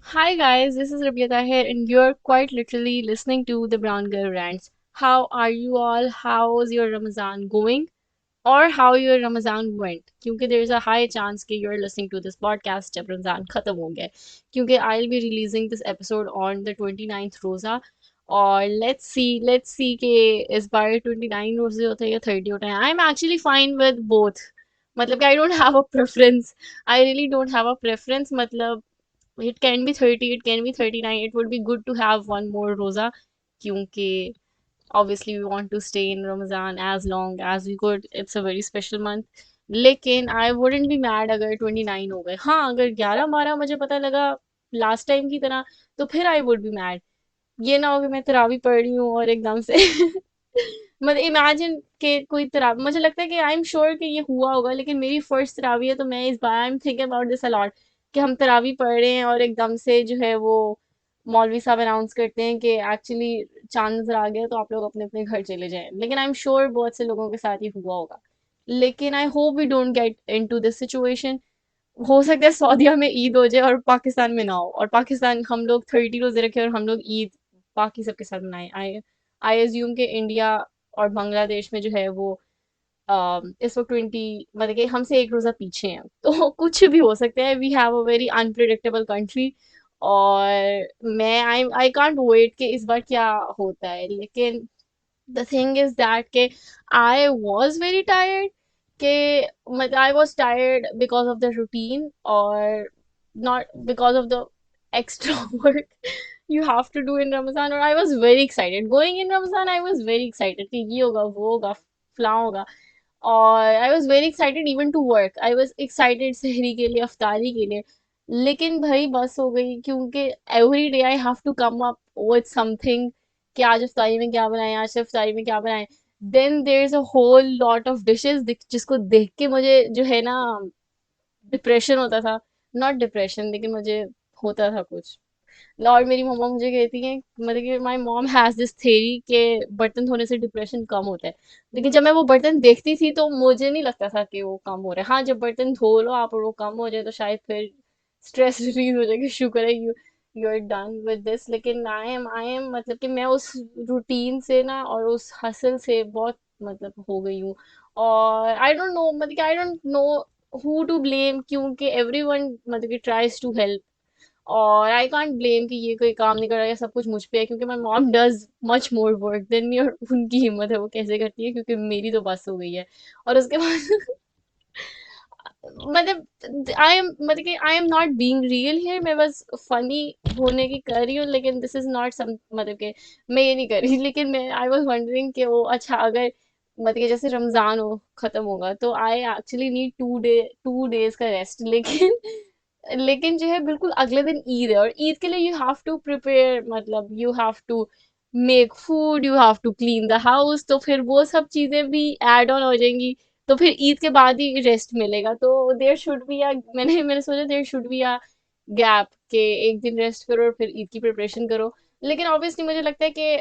Hi guys, this is Rabiata here, and you're quite literally listening to the Brown Girl Rants. How are you all? How's your Ramzan going? Or how your Ramzan went? क्योंकि there is a high chance कि you're listening to this podcast जब रमजान खत्म हो गया है. क्योंकि I'll be releasing this episode on the 29th रोजा और let's see कि इस बार 29 रोजे होते हैं या 30 होते हैं. I'm actually fine with both. मतलब कि I don't have a preference. I really don't have a preference. मतलब it can be 30, it can be 39. It would be good to have one more roza क्योंकि obviously we want to stay in Ramadan as long as we could. It's a very special month. लेकिन I wouldn't be mad अगर 29 हो गए. हाँ, अगर 11-12 मुझे पता लगा लास्ट टाइम की तरह तो फिर I would be mad. ये ना हो कि मैं तरावी पढ़ रही हूँ और एकदम से मतलब इमेजिन के कोई तरावी मुझे लगता है कि आई एम श्योर कि ये हुआ होगा लेकिन मेरी फर्स्ट तरावी है तो मैं इस बार I am thinking about this a lot कि हम तरावी पढ़ रहे हैं और एकदम से जो है वो मौलवी साहब अनाउंस करते हैं कि एक्चुअली चांद नजर आ गया तो आप लोग अपने अपने घर चले जाएं लेकिन आई एम श्योर बहुत से लोगों के साथ ये हुआ होगा लेकिन I hope we don't get into this situation हो सकता है सऊदीया में ईद हो जाए और पाकिस्तान में ना हो और पाकिस्तान हम लोग 30 रोजे रखे और हम लोग ईद बाकी सबके साथ मनाए आई आई एज्यूम के इंडिया और बांग्लादेश में जो है वो इस वक्त 20 मतलब कि हमसे एक रोजा पीछे हैं तो कुछ भी हो सकता है we have a very unpredictable country और मैं आई कांट वेट कि इस बार क्या होता है लेकिन the thing is that ke I was very tired ke I was tired because of the routine or not because of the extra work you have to do in Ramadan or I was very excited going in Ramadan I was very excited कि ये होगा वो होगा फलां होगा और I was very excited even to work I was excited सहरी के लिए अफ्तारी के लिए लेकिन भाई बस हो गई क्योंकि every day I have to come up with something कि आज अफ्तारी में क्या बनाएं आज अफ्तारी में क्या बनाएं then there is a whole lot of dishes जिसको देख के मुझे जो है ना डिप्रेशन होता था नॉट डिप्रेशन लेकिन मुझे होता था कुछ और मेरी मम्मा मुझे कहती हैं मतलब कि my mom has this theory कि बर्तन धोने से डिप्रेशन कम होता है लेकिन जब मैं वो बर्तन देखती थी तो मुझे नहीं लगता था कि वो कम हो रहा है हाँ जब बर्तन धो लो आप और वो कम हो जाए तो शायद फिर स्ट्रेस रिलीज हो जाएगी शुक्र है you are done with this लेकिन आई एम मतलब कि मैं उस रूटीन से ना और उस हसल से बहुत मतलब हो गई हूँ और आई डोंट नो मतलब कि I don't know who to blame क्योंकि एवरीवन मतलब कि ट्राइज टू हेल्प और आई कांट ब्लेम कि ये कोई काम नहीं कर रहा है सब कुछ मुझ पे है क्योंकि my mom does much more work than me और उनकी हिम्मत है वो कैसे करती है क्योंकि मेरी तो बस हो गई है और उसके बाद मतलब आई एम मतलब कि आई am not being real here मैं बस फनी होने की कर रही हूँ लेकिन दिस इज नॉट सम मतलब कि मैं ये नहीं कर रही लेकिन मैं आई वाज वंडरिंग कि वो अच्छा अगर मतलब कि जैसे रमजान हो खत्म होगा तो आई एक्चुअली नीड 2 डेज का रेस्ट लेकिन लेकिन जो है बिल्कुल अगले दिन ईद है और ईद के लिए यू हैव टू प्रिपेयर मतलब you have to make food you have to clean the house तो फिर वो सब चीजें भी एड ऑन हो जाएंगी तो फिर ईद के बाद ही रेस्ट मिलेगा तो देयर शुड बी अ मैंने सोचा there should be a gap के एक दिन रेस्ट करो और फिर ईद की प्रिपरेशन करो लेकिन ऑब्वियसली मुझे लगता है कि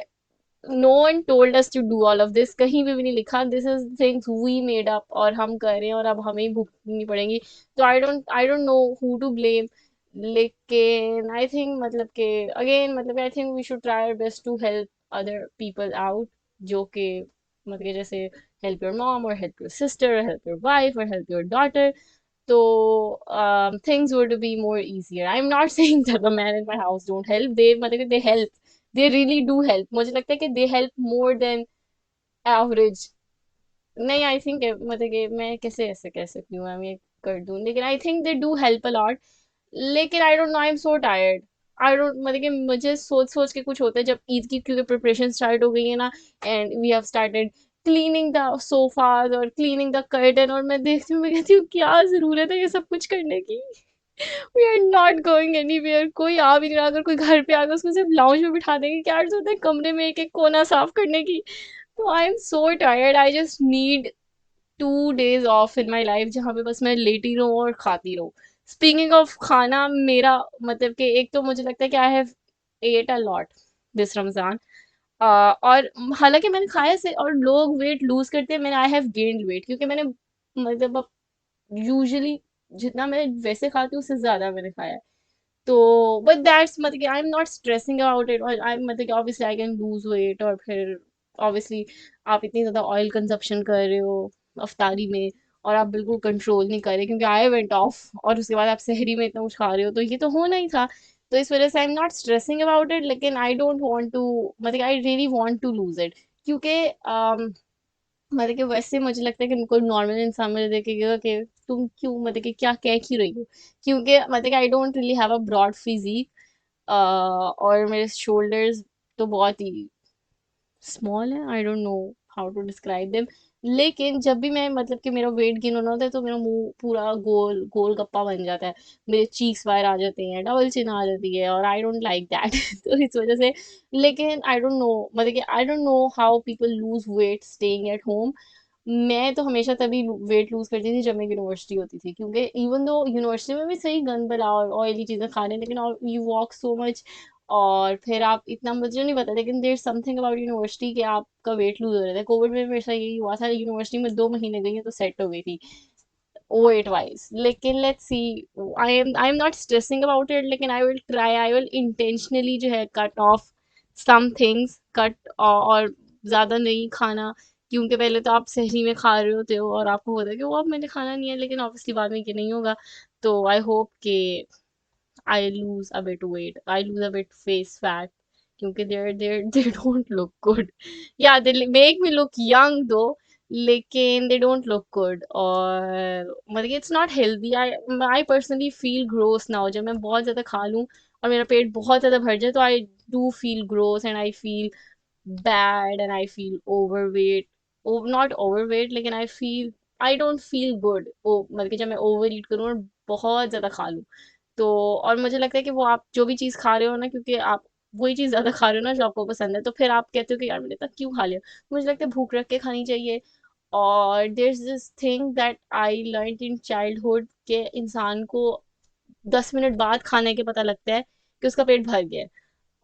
no one told us to do all of this कहीं भी नहीं लिखा this is things we made up और हम कर रहे हैं और अब हमें ही भुगतनी पड़ेंगी तो I don't know who to blame लेकिन आई थिंक मतलब कि अगेन मतलब I think we should try our best to help other people out जो कि मतलब कि जैसे हेल्प योर मॉम और help your sister help your wife और हेल्प योर डॉटर तो things would be more easier. I'm not saying that the man in my house don't help. They मतलब कि they help. They really do help. मुझे लगता है कि they help more than average. नहीं आई think मतलब कि मैं कैसे ऐसे कह सकती हूँ मैं ये कर दूँ लेकिन I think they do help a lot लेकिन I don't know I am so tired I don't मतलब कि मुझे सोच सोच के कुछ होता है जब ईद की क्योंकि प्रिपरेशन स्टार्ट हो गई है ना and we have started cleaning the sofas और क्लीनिंग द कर्टन और मैं देखती हूँ मैं कहती हूँ क्या जरूरत है ये सब कुछ करने की we are not going anywhere कोई आ भी नहीं रहा अगर कोई घर पे आ गया उसको सिर्फ लाउंज में बिठा देंगे क्या जरूरत है कमरे में एक एक कोना साफ करने की तो आई am so tired I just need 2 days of in my life जहाँ पे बस मैं लेटी रहूँ और खाती रहूँ स्पीकिंग ऑफ खाना मेरा मतलब कि एक तो मुझे लगता है कि I have at a lot this Ramzan और हालांकि मैंने खाया से और लोग वेट लूज करते हैं मैंने आई हैव गेन्ड वेट क्योंकि मैंने मतलब यूजुअली जितना मैं वैसे खाती हूँ उससे ज्यादा मैंने खाया है तो बट दैट्स मतलब कि आई am not stressing about it, और आई मतलब कि obviously I can lose weight, और फिर ऑब्वियसली आप इतनी ज़्यादा ऑयल कंजप्शन कर रहे हो अफ्तारी में, और आप बिल्कुल कंट्रोल नहीं कर रहे, क्योंकि आई वेंट ऑफ और उसके बाद आप सहरी में इतना कुछ खा रहे हो, तो ये तो होना ही था। तो इस वजह से I am not stressing about it, लेकिन आई डोंट वांट टू, मतलब I really want to lose it, क्योंकि मतलब कि वैसे मुझे लगता है कि कोई नॉर्मल इंसान मुझे देखेगा कि तुम क्यों, मतलब कि क्या कह क्यों रही हो, क्योंकि मतलब कि I don't really have a broad physique, और मेरे शोल्डर्स तो बहुत ही स्मॉल है, I don't know how to describe them. लेकिन जब भी मैं मतलब कि मेरा वेट गेन होना होता है तो मेरा मुंह पूरा गोल गोल गप्पा बन जाता है, मेरे चीक्स बाहर आ जाते हैं, डबल चिन आ जाती है, और आई डोंट लाइक दैट। तो इस वजह से, लेकिन आई डोंट नो, मतलब कि I don't know how people lose weight staying at home. मैं तो हमेशा तभी वेट लूज करती थी जब मैं यूनिवर्सिटी होती थी, क्योंकि इवन दो यूनिवर्सिटी में भी सही गंद बला और ऑयली चीजें खा रहे हैं, लेकिन यू वॉक सो मच, और फिर आप इतना, मुझे नहीं पता, लेकिन देर समथिंग अबाउट यूनिवर्सिटी कि आपका वेट लूज हो रहा था। कोविड में मेरे साथ यही हुआ था, यूनिवर्सिटी में 2 महीने गई है तो सेट हो गई थी weight wise, लेकिन let's see, I am not stressing about it, लेकिन I will try, I will intentionally जो है cut off some things, cut, और ज्यादा नहीं खाना, क्योंकि पहले तो आप सहरी में खा रहे होते हो और आपको होता है कि वो अब मैंने खाना नहीं है, लेकिन ऑब्वियसली बाद में ये नहीं होगा। तो आई होप कि I lose a bit weight. I lose a bit face fat. क्योंकि they don't look good. Yeah, they make me look young though, लेकिन they don't look good. और मतलब it's not healthy. I personally feel gross now. जब मैं बहुत ज़्यादा खा लूँ और मेरा पेट बहुत ज़्यादा भर जाए, तो I do feel gross and I feel bad and I feel overweight. Oh, not overweight, लेकिन I don't feel good. मतलब कि जब मैं ओवर ईट करूँ और बहुत ज़्यादा खा लूँ, तो और मुझे लगता है कि वो आप जो भी चीज़ खा रहे हो ना, क्योंकि आप वही चीज़ ज़्यादा खा रहे हो ना जो आपको पसंद है, तो फिर आप कहते हो कि यार मैंने इतना क्यों खा लिया। मुझे लगता है भूख रख के खानी चाहिए। और there is this thing that I learn in childhood के इंसान को 10 मिनट बाद खाने के पता लगता है कि उसका पेट भर गया है।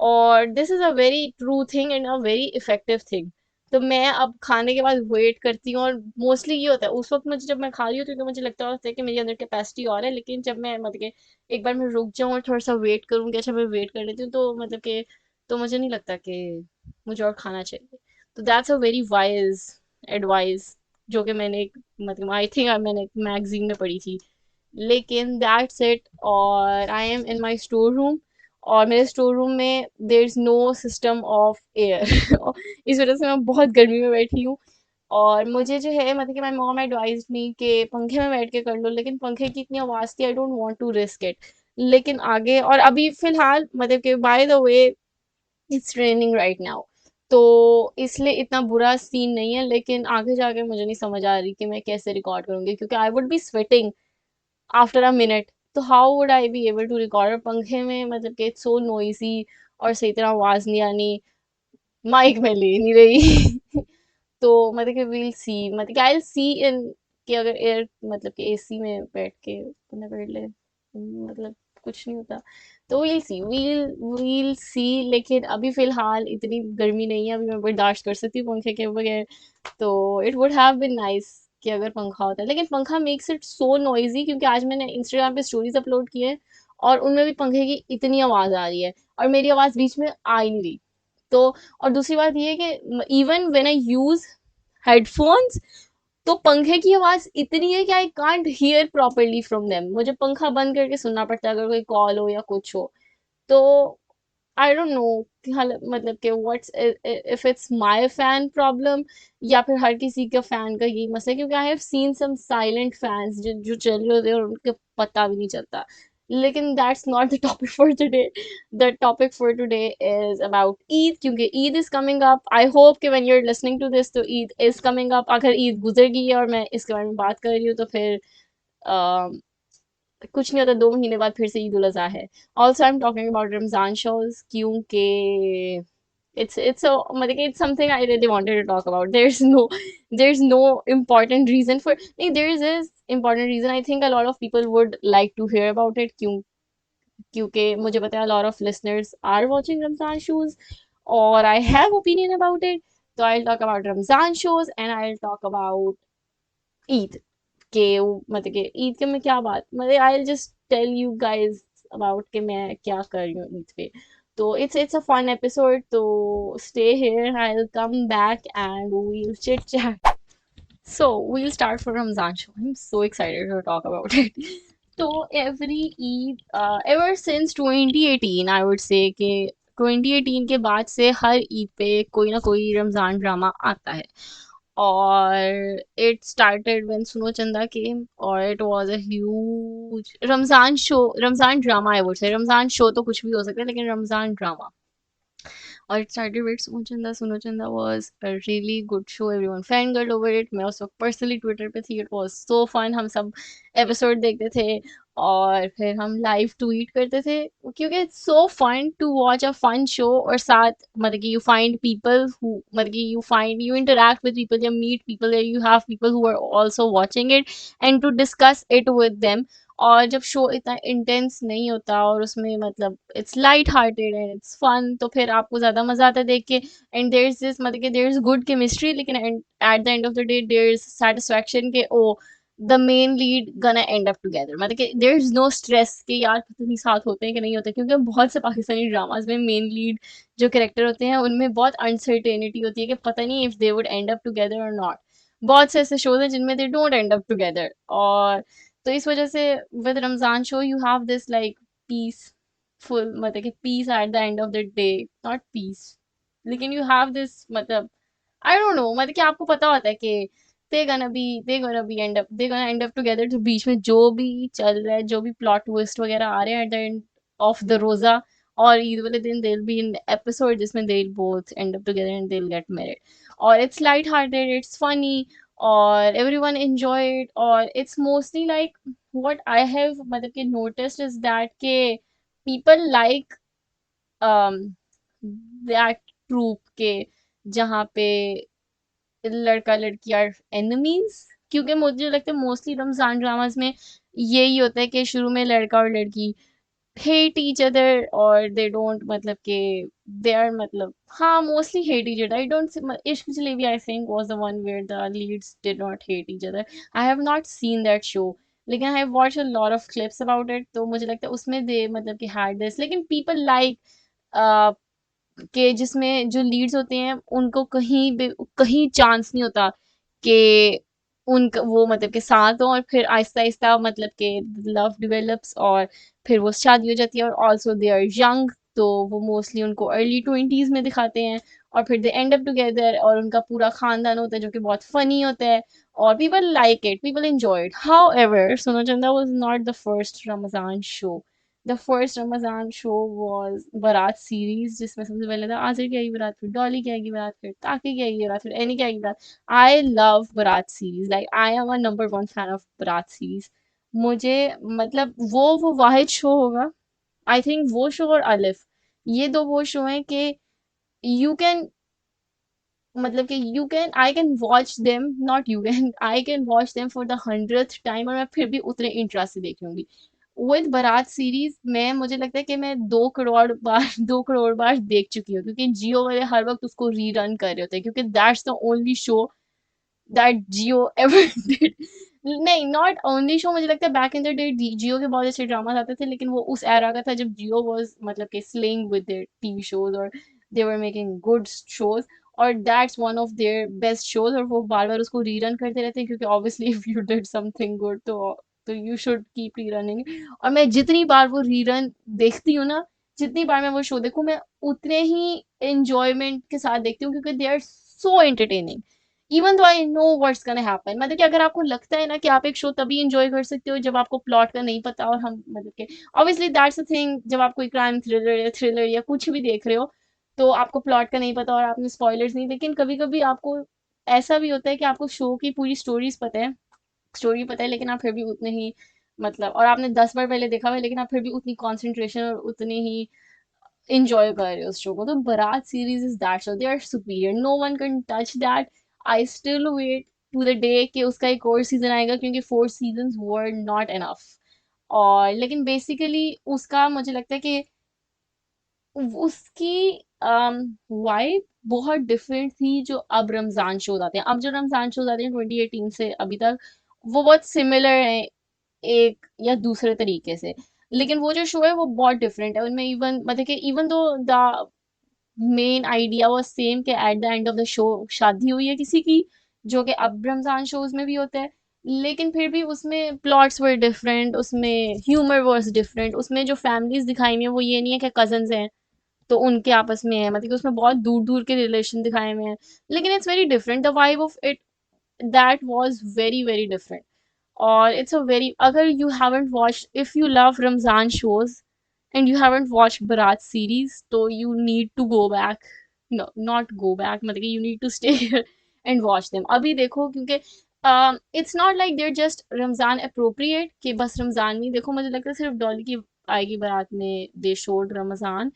और this is a very true thing and a very effective thing. तो मैं अब खाने के बाद वेट करती हूँ, और मोस्टली ये होता है उस वक्त मुझे, जब मैं खा रही होती हूँ तो मुझे लगता होता है कि मेरे अंदर कैपेसिटी और है, लेकिन जब मैं मतलब कि एक बार मैं रुक जाऊँ और थोड़ा सा वेट करूँ कि अच्छा मैं वेट कर लेती हूँ, तो मतलब कि तो मुझे नहीं लगता कि मुझे और खाना चाहिए। तो that's a very wise advice, जो कि मैंने मतलब आई थिंक मैंने एक मैगजीन में पढ़ी थी। लेकिन दैट्स इट, और I am in my store room, और मेरे स्टोर रूम में there is no system of air. इस वजह से मैं बहुत गर्मी में बैठी हूँ। और मुझे जो है मतलब कि माई मॉम एडवाइज मी कि पंखे में बैठ के कर लो, लेकिन पंखे की इतनी आवाज़ थी, I don't want to risk it. लेकिन आगे, और अभी फिलहाल मतलब कि by the way it's raining right now, तो इसलिए इतना बुरा सीन नहीं है, लेकिन आगे जाके मुझे नहीं समझ आ रही कि मैं कैसे रिकॉर्ड करूंगी, क्योंकि I would be sweating after a minute. तो how would I be able to record पंखे में, मतलब कि इट्स सो नॉइजी, और सही तरह आवाज नहीं आनी, माइक में ले नहीं रही। तो मतलब कि वील सी, मतलब कि आई सी इन, कि अगर एयर मतलब कि एसी में बैठ के बंदा कर ले, मतलब कुछ नहीं होता। तो वील सी, लेकिन अभी फिलहाल इतनी गर्मी नहीं है, अभी मैं बर्दाश्त कर सकती हूँ पंखे के बगैर। तो it would have been nice कि अगर पंखा होता है, लेकिन पंखा मेक्स इट सो नॉइजी, क्योंकि आज मैंने इंस्टाग्राम पे स्टोरीज अपलोड की है और उनमें भी पंखे की इतनी आवाज आ रही है, और मेरी आवाज बीच में आ ही नहीं रही। तो और दूसरी बात ये है कि even when I use headphones, तो पंखे की आवाज इतनी है कि I can't hear properly from them, मुझे पंखा बंद करके सुनना पड़ता है अगर कोई कॉल हो या कुछ हो। तो आई डोंट नो कि मतलब कि what's, if it's my fan problem, या फिर हर किसी का फैन का यही मसला है, क्योंकि I have seen some silent fans जो चल रहे होते हैं और उनके पता भी नहीं चलता। लेकिन that's not the topic for today. The topic for today is about Eid, क्योंकि Eid is coming up. I hope कि when you are listening to this, तो ईद इज कमिंग अप। अगर ईद गुजर गई है और मैं इसके बारे में बात कर रही हूँ, तो फिर कुछ नहीं होता, 2 महीने बाद फिर से ईद उल अजहा है। Also I am talking about Ramzan shows, क्योंकि it's so मतलब it's something I really wanted to talk about. There's no important reason for, नहीं, there is this important reason. I think a lot of people would like to hear about it, क्योंकि मुझे पता है a lot of listeners are watching Ramzan shows, और I have opinion about it. So I'll talk about Ramzan shows and I'll talk about Eid के, मतलब कि ईद के में क्या बात, मतलब I just tell you guys about कि मैं क्या कर रही हूँ ईद पे. तो it's a fun episode. So stay here. I'll come back and we'll chit chat. So we'll start for Ramzan show. I'm so excited to talk about it. So every Eid, ever since 2018, I would say कि 2018 के बाद से हर ईद पे कोई ना कोई Ramzan drama आता है. और it started when Suno Chanda came, or it was a huge Ramzan show, Ramzan drama I would say. Ramzan show तो कुछ भी हो सकता है, लेकिन रमजान ड्रामा. और it started with Suno Chanda. Suno Chanda was a really good show. Everyone fangirled over it. मैं उस वक्त पर्सनली ट्विटर पे थी. It was so fun. हम सब एपिसोड देखते थे और फिर हम लाइव ट्वीट करते थे, क्योंकि it's so fun to watch a fun show. और साथ मतलब कि you find people who मतलब कि you interact with people, you meet people there, you have people who are also watching it and to discuss it with them. और जब show इतना intense नहीं होता और उसमें मतलब it's light hearted and it's fun, तो फिर आपको ज़्यादा मज़ा आता है देख के. एंड देयर इज दिस मतलब कि देयर इज गुड केमिस्ट्री, लेकिन at the end of the day there is satisfaction के oh the main lead gonna end up together. मतलब कि देयर इज नो स्ट्रेस कि यार पता नहीं साथ होते हैं कि नहीं होते, क्योंकि बहुत से पाकिस्तानी ड्रामाज में मेन लीड जो कैरेक्टर होते हैं उनमें बहुत अनसर्टेनिटी होती है कि पता नहीं if they would end up together और नॉट. बहुत से ऐसे शोज हैं जिनमें they don't end up together. और तो इस वजह से with Ramzan show you have this like peaceful, मतलब कि peace at the end of the day. Not peace, लेकिन यू हैव दिस मतलब आई डोंट नो, मतलब कि आपको पता होता है कि they gonna end up together. तो बीच में जो भी चल रहा है, जो भी प्लॉट ट्विस्ट वगैरह आ रहे हैं eight the end of the रोजा और ईद वाले दिन, they'll be in episode जिसमें they'll both end up together and they'll get married. और it's light hearted, it's funny, और everyone enjoy it. और it's mostly like what I have मतलब कि noticed is that के people like um that trope के जहाँ पे लड़का लड़की आर एनिमीज. क्योंकि मुझे लगता है मोस्टली रमजान ड्रामास में यही होता है कि शुरू में लड़का और लड़की hate each other और they don't मतलब कि they are मतलब हाँ mostly hate each other. I don't इश्क jalebi I think was the one where the leads did not hate each other. I have not seen that show, लेकिन I have watched a lot of clips about it. तो मुझे लगता है उसमें they मतलब कि had this, लेकिन people like uh, कि जिसमें जो लीड्स होते हैं उनको कहीं चांस नहीं होता कि उनका वो मतलब के साथ हो, और फिर आहिस्ता आहिस्ता मतलब के लव डिवेलप्स और फिर वो शादी हो जाती है. और ऑल्सो दे आर यंग, तो वो मोस्टली उनको अर्ली ट्वेंटीज में दिखाते हैं और फिर दे एंड अप टुगेदर और उनका पूरा खानदान होता है जो कि बहुत फनी होता है. और people like it, people enjoy it. How ever सोना चंदा was not the first Ramzan show. The first Ramzan show was बारात सीरीज, जिसमें सबसे पहले था आसिर की आएगी बारात, फिर डॉली की आएगी बारात, फिर ताकि की आएगी बारात, फिर एनी की आएगी बारात. आई लव बारात series, like I am a number one fan of बारात सीरीज. मुझे मतलब वो वाहिद शो होगा, आई थिंक वो शो और अलिफ, ये दो वो शो हैं कि यू कैन मतलब कि you can I can watch them, not you can I can watch them for the 100th time और मैं फिर भी उतने इंटरेस्ट से देख लूंगी. विद बारात सीरीज में मुझे लगता है कि मैं 2 करोड़ बार 2 करोड़ बार देख चुकी हूँ, क्योंकि जियो वाले हर वक्त उसको रीरन कर रहे होते हैं, क्योंकि that's the only show that Jio ever did. नहीं, नॉट ओनली शो, मुझे लगता है बैक इन द डे जियो के बहुत अच्छे ड्रामास आते थे, लेकिन वो उस एरा का था जब जियो वाज मतलब कि slaying with their TV shows और दे वर मेकिंग गुड शोज. और that's one of their best shows, और वो बार बार उसको रीरन करते रहते हैं, क्योंकि obviously if you did something good तो यू शुड कीप रीरनिंग. और मैं जितनी बार वो रीरन देखती हूँ ना, जितनी बार मैं वो शो देखूँ, मैं उतने ही एंजॉयमेंट के साथ देखती हूँ, क्योंकि they are so entertaining. Even though I know what's gonna happen. मतलब कि अगर आपको लगता है ना कि आप एक शो तभी एंजॉय कर सकते हो जब आपको प्लॉट का नहीं पता, और हम मतलब कि ऑब्वियसली दैट्स अ थिंग, जब आप कोई क्राइम थ्रिलर या कुछ भी देख रहे हो तो आपको प्लॉट का नहीं पता और आपने स्पॉयलर्स नहीं. लेकिन कभी कभी आपको ऐसा भी होता है कि आपको शो की पूरी स्टोरी पता है, लेकिन आप फिर भी उतने ही मतलब, और आपने 10 बार पहले देखा हुआ है, लेकिन आप फिर भी उतनी कॉन्सेंट्रेशन और उतनी ही enjoy कर रहे हो उस शो को. तो Baraat series is that show, they are superior, no one can touch that. I still wait to the day कि उसका एक और सीजन आएगा, क्योंकि 4 सीजन्स वर नॉट एनफ. और लेकिन बेसिकली उसका मुझे लगता है कि उसकी वाइब बहुत डिफरेंट थी जो अब रमजान शोज आते हैं. अब जो रमजान शोज आते हैं 2018 से अभी तक, वो बहुत सिमिलर हैं एक या दूसरे तरीके से. लेकिन वो जो शो है वो बहुत डिफरेंट है उनमें, इवन मतलब कि even though the main idea was same कि at the end of the show शादी हुई है किसी की, जो कि अब रमजान शोज में भी होता है, लेकिन फिर भी उसमें प्लॉट्स वर डिफरेंट, उसमें ह्यूमर वाज डिफरेंट, उसमें जो फैमिलीज दिखाई हुई है वो ये नहीं है कि कजन्स हैं तो उनके आपस में है, मतलब कि उसमें बहुत दूर दूर के रिलेशन दिखाए हुए हैं, लेकिन it's very different, the vibe of it that was very very different. और इट्स अ वेरी, अगर you haven't watch, if you love Ramzan shows and you haven't watched Bharat series, so you need to go back. No, not go back. मतलब कि you need to stay here and watch them. अभी देखो क्योंकि it's not like they're just Ramzan appropriate कि बस रमजान में ही देखो, मुझे लगता है सिर्फ डॉली की आएगी बारात में दे शोड रमजान,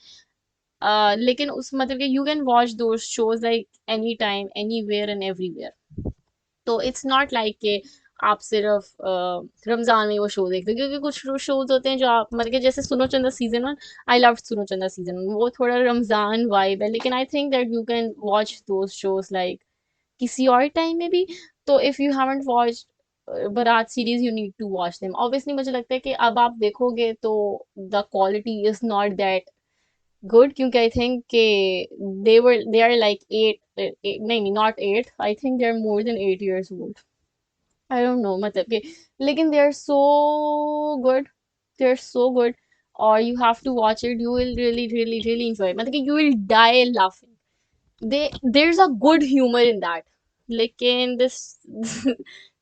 लेकिन उस मतलब कि you can watch those shows like anytime anywhere and everywhere. तो इट्स नॉट लाइक कि आप सिर्फ रमजान में वो शो देखते हो, क्योंकि कुछ शोज होते हैं जो आप मतलब कि जैसे सुनो चंदा सीजन वन, आई लव सुनो चंदा सीजन वन, वो थोड़ा रमजान वाइब है, लेकिन I think that you can watch those shows like किसी और टाइम में भी। तो if you haven't watch Baraat series you need to watch them, obviously मुझे लगता है कि अब आप देखोगे तो the quality is not that good, क्योंकि आई थिंक के दे आर लाइक एट, नहीं not eight, I think they are more than 8 years old, I don't know मतलब कि, लेकिन they are so good, they are so good, और you have to watch it, you will really really really enjoy, मतलब कि you will die laughing, they there is a good humour in that, लेकिन this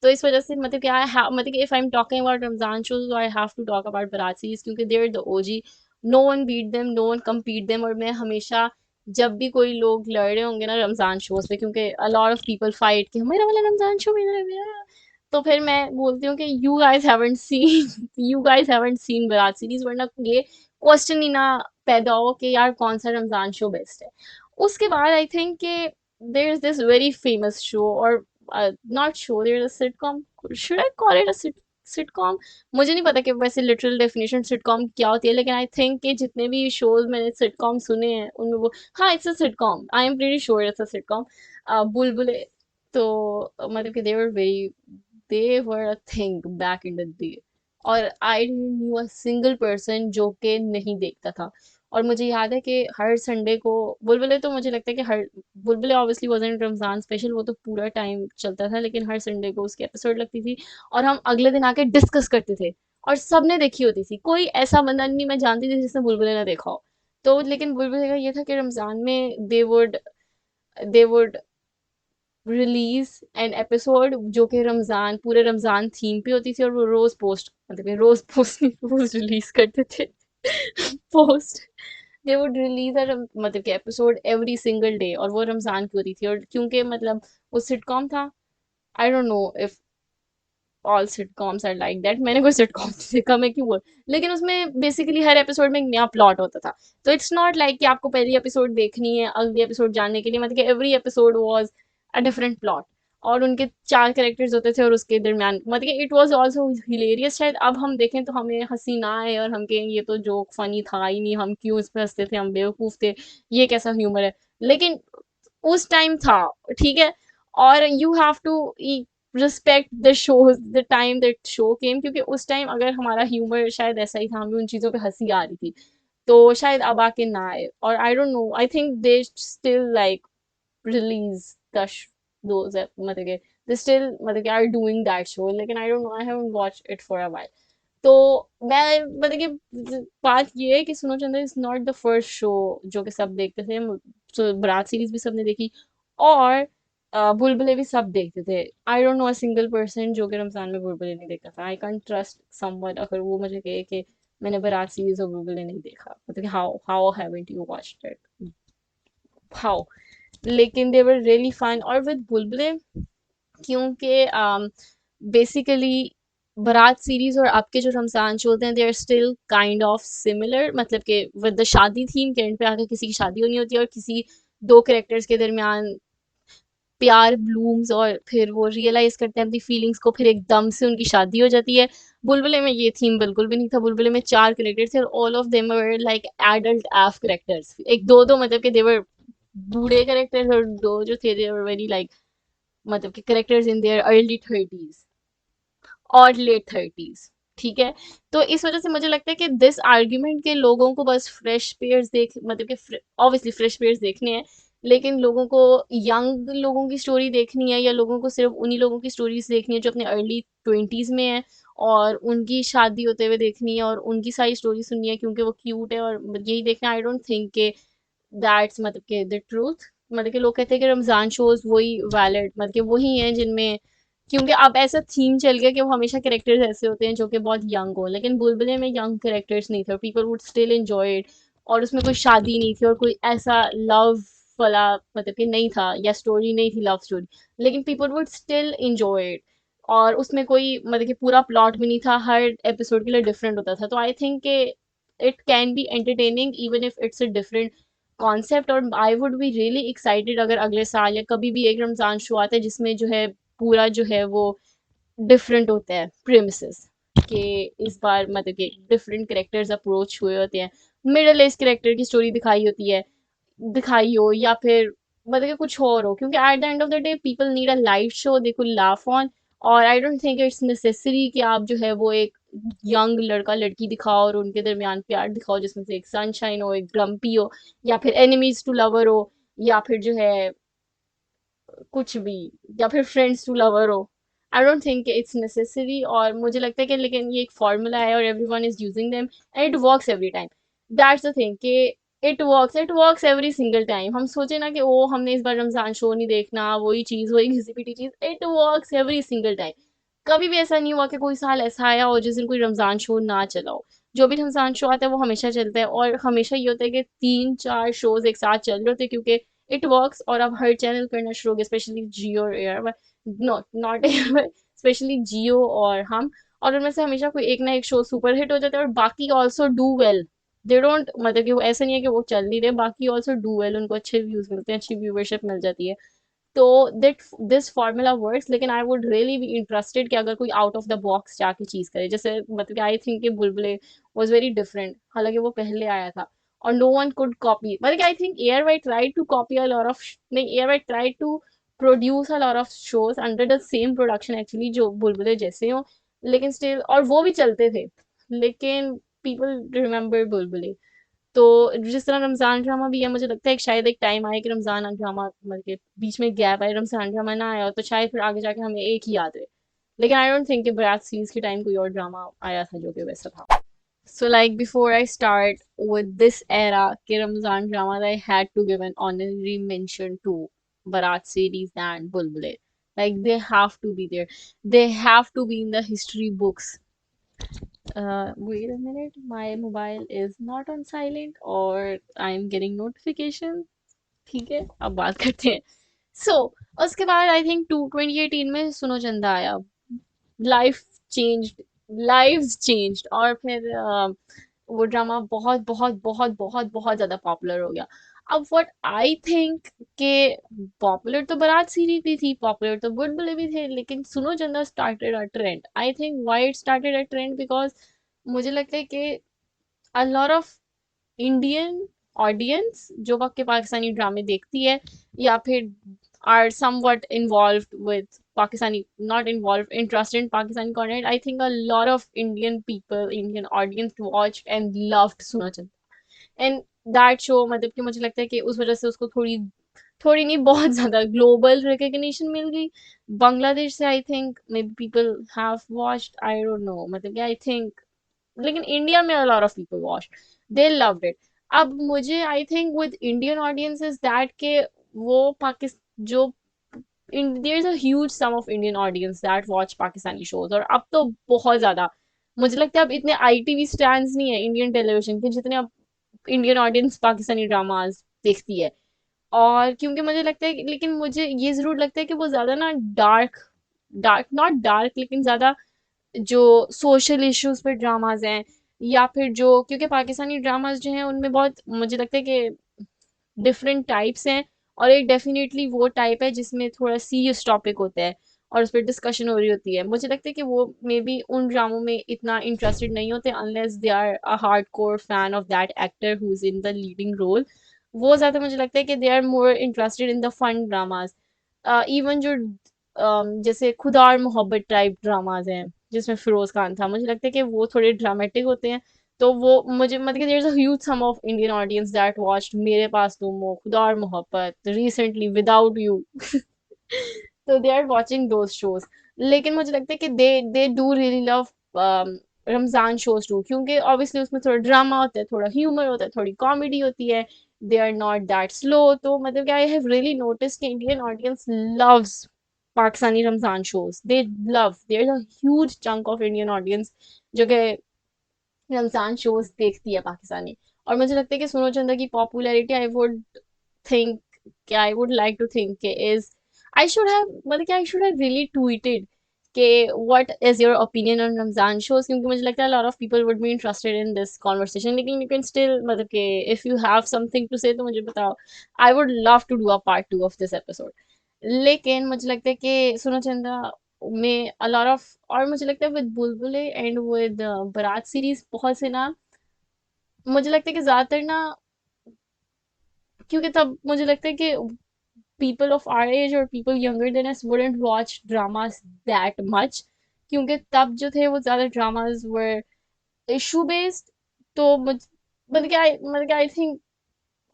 तो इस वजह से मतलब कि आई हैव, मतलब कि if I am talking about Ramzan shows I have to talk about Baraat series, क्योंकि they are the OG, no one beat them, no one compete them, और मैं हमेशा जब भी कोई लोग लड़ रहे होंगे ना रमजान शोज पे, क्योंकि अ लॉट ऑफ पीपल फाइट कि हमारा वाला रमजान शो मेरा, तो फिर मैं बोलती हूँ कि you guys haven't seen you guys haven't seen बारात सीरीज, वरना ये क्वेश्चन ही ना पैदा हो कि यार कौन सा रमजान शो बेस्ट है। उसके बाद आई थिंक कि there is this very famous show, और not show, there is a sitcom, should I call it a sitcom, मुझे नहीं पता कि वैसे लिटरल डेफिनेशन सिटकॉम क्या होती है, लेकिन आई थिंक कि जितने भी शोज मैंने सिटकॉम सुने हैं उनमें वो, हाँ it's a sitcom, I am pretty sure it's a sitcom, बुलबुले। तो मतलब कि they were a thing back in the day, और I knew a single person जो कि नहीं देखता था। और मुझे याद है कि हर संडे को बुलबुले, तो मुझे लगता है कि हर बुलबुले ऑब्वियसली वाजंट रमजान स्पेशल, वो तो पूरा टाइम चलता था, लेकिन हर संडे को उसकी एपिसोड लगती थी और हम अगले दिन आके डिस्कस करते थे, और सबने देखी होती थी, कोई ऐसा बंदा नहीं मैं जानती थी जिसने बुलबुले ना देखा हो। तो लेकिन बुलबुले का ये था कि रमजान में they would release an episode जो कि रमजान, पूरे रमजान थीम पे होती थी, और वो रोज पोस्ट, मतलब रोज पोस्ट नहीं, रोज रिलीज करते थे post, they would release a मतलब कि एपिसोड एवरी सिंगल डे, और वो रमजान की होती थी, और क्योंकि मतलब वो सिटकॉम था, I don't know if all sitcoms are like that, मैंने कोई सिटकॉम देखा मैं क्यों बोल, लेकिन उसमें बेसिकली हर एपिसोड में एक नया प्लॉट होता था, तो इट्स नॉट लाइक कि आपको पहली एपिसोड देखनी है अगली एपिसोड जानने के लिए, मतलब कि every episode was a different plot, और उनके चार कैरेक्टर्स होते थे, और उसके दरमियान मतलब कि इट वाज आल्सो हिलेरियस, शायद अब हम देखें तो हमें हंसी ना आए और हम कहें ये तो जोक फनी था ही नहीं, हम क्यों इस पे हंसते थे, हम बेवकूफ थे, ये कैसा ह्यूमर है, लेकिन उस टाइम था, ठीक है। और you have to respect the show, the time that show came, क्योंकि उस टाइम अगर हमारा ह्यूमर शायद ऐसा ही था, हमें उन चीज़ों पे हंसी आ रही थी, तो शायद अब आके ना आए, और I don't know, I think they still like release the those मतलब के, दे स्टिल मतलब के आर डूइंग दैट शो, लेकिन I don't know, I haven't watch it for a while. तो मैं मतलब कि बात ये है कि Suno Chandra is not the first show जो कि सब देखते थे, तो बारात सीरीज भी सबने देखी, और बुलबुले भी सब देखते थे, आई don't no a single person जो कि रमजान में बुलबुले नहीं देखता था, आई कैंट ट्रस्ट समवन अगर वो मुझे कहे कि मैंने बारात सीरीज और बुलबुले नहीं देखा, मतलब how how haven't you watched it, how, लेकिन दे वर रियली फन, और विद बुलबुले क्योंकि बेसिकली बारात सीरीज और आपके जो रमजान शो होते हैं they are still kind of similar, मतलब कि विद द शादी थीम के एंड पे आके किसी की शादी होनी होती है, और किसी दो कैरेक्टर्स के दरमियान प्यार ब्लूम्स, और फिर वो रियलाइज करते हैं अपनी फीलिंग्स को, फिर एकदम से उनकी शादी हो जाती है। बुलबुले में ये थीम बिल्कुल भी नहीं था, बुलबुले में चार कैरेक्टर्स थे, और all of them were like adult F characters, एक दो दो मतलब कि देवर बूढ़े कैरेक्टर्स, और दो जो थे दे वर वेरी लाइक मतलब कि characters in their early 30s और लेट 30s, ठीक है। तो इस वजह से मुझे लगता है कि दिस आर्ग्यूमेंट के लोगों को बस फ्रेश पेयर्स देख मतलब कि ऑब्वियसली फ्रेश पेयर्स देखने हैं, लेकिन लोगों को यंग लोगों की स्टोरी देखनी है, या लोगों को सिर्फ उन्हीं लोगों की स्टोरीज देखनी है जो अपने अर्ली ट्वेंटीज में है, और उनकी शादी होते हुए देखनी है और उनकी सारी स्टोरी सुननी है क्योंकि वो क्यूट है और यही देखना। आई डोंट थिंक के दैट्स मतलब कि द ट्रूथ। मतलब कि लोग कहते हैं कि रमजान शोज वही वैलिड मतलब कि वही हैं जिनमें, क्योंकि अब ऐसा थीम चल गया कि वो हमेशा कैरेक्टर्स ऐसे होते हैं जो कि बहुत यंग हो, लेकिन बुलबुले में यंग कैरेक्टर्स नहीं थे और people would still enjoy it. और उसमें कोई शादी नहीं थी और कोई ऐसा लव वाला मतलब कि नहीं था, या स्टोरी नहीं थी लव स्टोरी, लेकिन people would still enjoy it. और उसमें कोई मतलब कि पूरा प्लॉट भी नहीं था, हर एपिसोड के लिए डिफरेंट होता था। तो I think it can be entertaining even if it's a different concept. और I would be really excited अगर अगले साल या कभी भी एक रमजान शो आता है जिसमें जो है पूरा जो है वो डिफरेंट होता है प्रेमिसेस कि इस बार मतलब कि डिफरेंट कैरेक्टर्स अप्रोच हुए होते हैं, मिडिल एज कैरेक्टर की स्टोरी दिखाई होती है, दिखाई हो, या फिर मतलब कि कुछ और हो, क्योंकि at the end of the day people need a light show they could laugh on. और I don't think it's necessary कि आप जो है वो एक यंग लड़का लड़की दिखाओ और उनके दरमियान प्यार दिखाओ जिसमें से एक सनशाइन हो, एक ग्रम्पी हो, या फिर एनिमीज टू लवर हो, या फिर जो है कुछ भी, या फिर फ्रेंड्स टू लवर हो। I don't think it's necessary. और मुझे लगता है कि लेकिन ये एक फॉर्मूला है और everyone is using them and it works every time. That's the thing कि it works every single time. हम सोचे ना कि ओ हमने इस बार रमजान शो नहीं देखना, वही चीज वही घिसी पिटी चीज, it works every single time. कभी भी ऐसा नहीं हुआ कि कोई साल ऐसा आया हो जिस दिन कोई रमजान शो ना चला हो। जो भी रमजान शो आता है वो हमेशा चलता है, और हमेशा ये होता है कि 3-4 शोज एक साथ चल रहे होते हैं क्योंकि इट वर्क्स। और अब हर चैनल करना शुरू हो गया, स्पेशली जियो और ARY, not not ARY, specially Geo और हम। और उनमें से हमेशा कोई एक ना एक शो सुपर हिट हो जाता है और बाकी also do well. They don't मतलब कि वो ऐसा नहीं है कि वो चल नहीं रहे, बाकी ऑल्सो डू वेल, उनको अच्छे व्यूज मिलते हैं, अच्छी व्यूवरशिप मिल जाती है। तो दैट दिस फार्मूला वर्क्स। लेकिन I would really be interested कि अगर कोई आउट ऑफ द बॉक्स जाके चीज करे, जैसे मतलब कि आई थिंक कि बुलबुले वाज वेरी डिफरेंट, हालांकि वो पहले आया था और नो वन कुड कॉपी। मतलब कि I think ARY try to copy a lot of, नहीं, ARY try to produce a lot of shows under the same production actually जो बुलबुले जैसे हो, लेकिन स्टिल और वो भी चलते थे, लेकिन पीपल रिमेम्बर बुलबुले। तो जिस तरह रमजान ड्रामा भी है, मुझे लगता है कि शायद एक टाइम आए कि रमजान ड्रामा मतलब के बीच में गैप आए, रमजान ड्रामा ना आया हो, तो शायद फिर आगे जाके हमें एक ही याद रहे। लेकिन आई डोंट थिंक कि बारात सीरीज के टाइम कोई और ड्रामा आया था जो कि वैसा था। So like before I start with this era के Ramzan drama, I had to give an honorary mention to Barat series and Bulbule. Like they have to be there. They have to be in the history books. Wait a minute, my mobile is not on silent or I'm getting notification. ठीक है, अब बात करते हैं। So उसके बाद I think 2018 में सुनो चंदा आया। लाइफ चेंज्ड, लाइव्स चेंज्ड, और फिर वो ड्रामा बहुत बहुत बहुत बहुत बहुत ज्यादा पॉपुलर हो गया। अब व्हाट आई थिंक के पॉपुलर तो बारात सीरीज भी थी, पॉपुलर तो बुलबुले भी थे, लेकिन Suno Chanda started a trend. I think why it started a trend because मुझे लगता है कि a lot of Indian audience जो वक्त के पाकिस्तानी ड्रामे देखती है, या फिर are somewhat involved with Pakistani, not involved, interested in Pakistani content. I think a lot of Indian people, Indian audience watched and loved Suna Chanda. And that show मतलब कि मुझे लगता है कि उस वजह से उसको थोड़ी थोड़ी नहीं बहुत ज्यादा ग्लोबल रिकग्निशन मिल गई। बांग्लादेश से I think may be people have watched, I don't know, मतलब कि आई थिंक, लेकिन इंडिया में a lot of people watched, they loved it। अब मुझे I think with Indian audience is that के वो पाकिस्तान जो there's a huge sum of Indian audience that watch Pakistani shows, और अब तो बहुत ज्यादा, मुझे लगता है अब इतने आईटीवी स्टैंड्स नहीं है इंडियन टेलीविजन के जितने अब इंडियन ऑडियंस पाकिस्तानी ड्रामाज देखती है। और क्योंकि मुझे लगता है लेकिन मुझे ये जरूर लगता है कि वो ज्यादा ना डार्क, डार्क नॉट डार्क लेकिन ज्यादा जो सोशल इश्यूज पे ड्रामाज हैं, या फिर जो क्योंकि पाकिस्तानी ड्रामाज जो हैं उनमें बहुत मुझे लगता है कि डिफरेंट टाइप्स हैं, और एक डेफिनेटली वो टाइप है जिसमें थोड़ा सीरियस टॉपिक होता है और उस पर डिस्कशन हो रही होती है। मुझे लगता है कि वो मे बी उन ड्रामों में इतना इंटरेस्टेड नहीं होते unless they are a hard core fan of that actor who is in the leading role. वो ज्यादा मुझे लगता है कि they are more interested in the fun dramas. Even जो जैसे खुदा और मोहब्बत टाइप ड्रामाज हैं, जिसमें फिरोज खान था, मुझे लगता है कि वो थोड़े ड्रामेटिक होते हैं। तो वो मुझे मतलब there is a huge sum of Indian audience that watched Meray Paas तुम हो, खुदा और मोहब्बत, रिसेंटली विदाउट यू। तो they are watching those shows. लेकिन मुझे लगता है कि they do really love Ramzan shows too, क्योंकि ऑब्वियसली उसमें थोड़ा ड्रामा होता है, थोड़ा ह्यूमर होता है, थोड़ी कॉमेडी होती है। They are not that slow. तो मतलब कि आई हैव रियली नोटिस कि Indian audience loves Pakistani Ramzan shows. They love, there is a huge chunk of Indian audience जो कि रमजान शोज देखती है पाकिस्तानी। और मुझे लगता है कि सुनो चंदा की popularity I would think I would like to think is I should have मतलब कि I should have really tweeted कि what is your opinion on Ramzan shows, क्योंकि मुझे लगता है a lot of people would be interested in this conversation, लेकिन you can still मतलब कि if you have something to say तो मुझे बताओ। I would love to do a part 2 of this episode। लेकिन मुझे लगता है कि सुनो चंदा में a lot of, और मुझे लगता है with बुलबुले and with बारात सीरीज बहुत से ना, मुझे लगता है कि ज्यादातर ना, क्योंकि तब मुझे लगता है कि people of our age or people younger than us wouldn't watch dramas that much, क्योंकि तब जो थे वो ज्यादा dramas were issue based। तो मतलब कि I think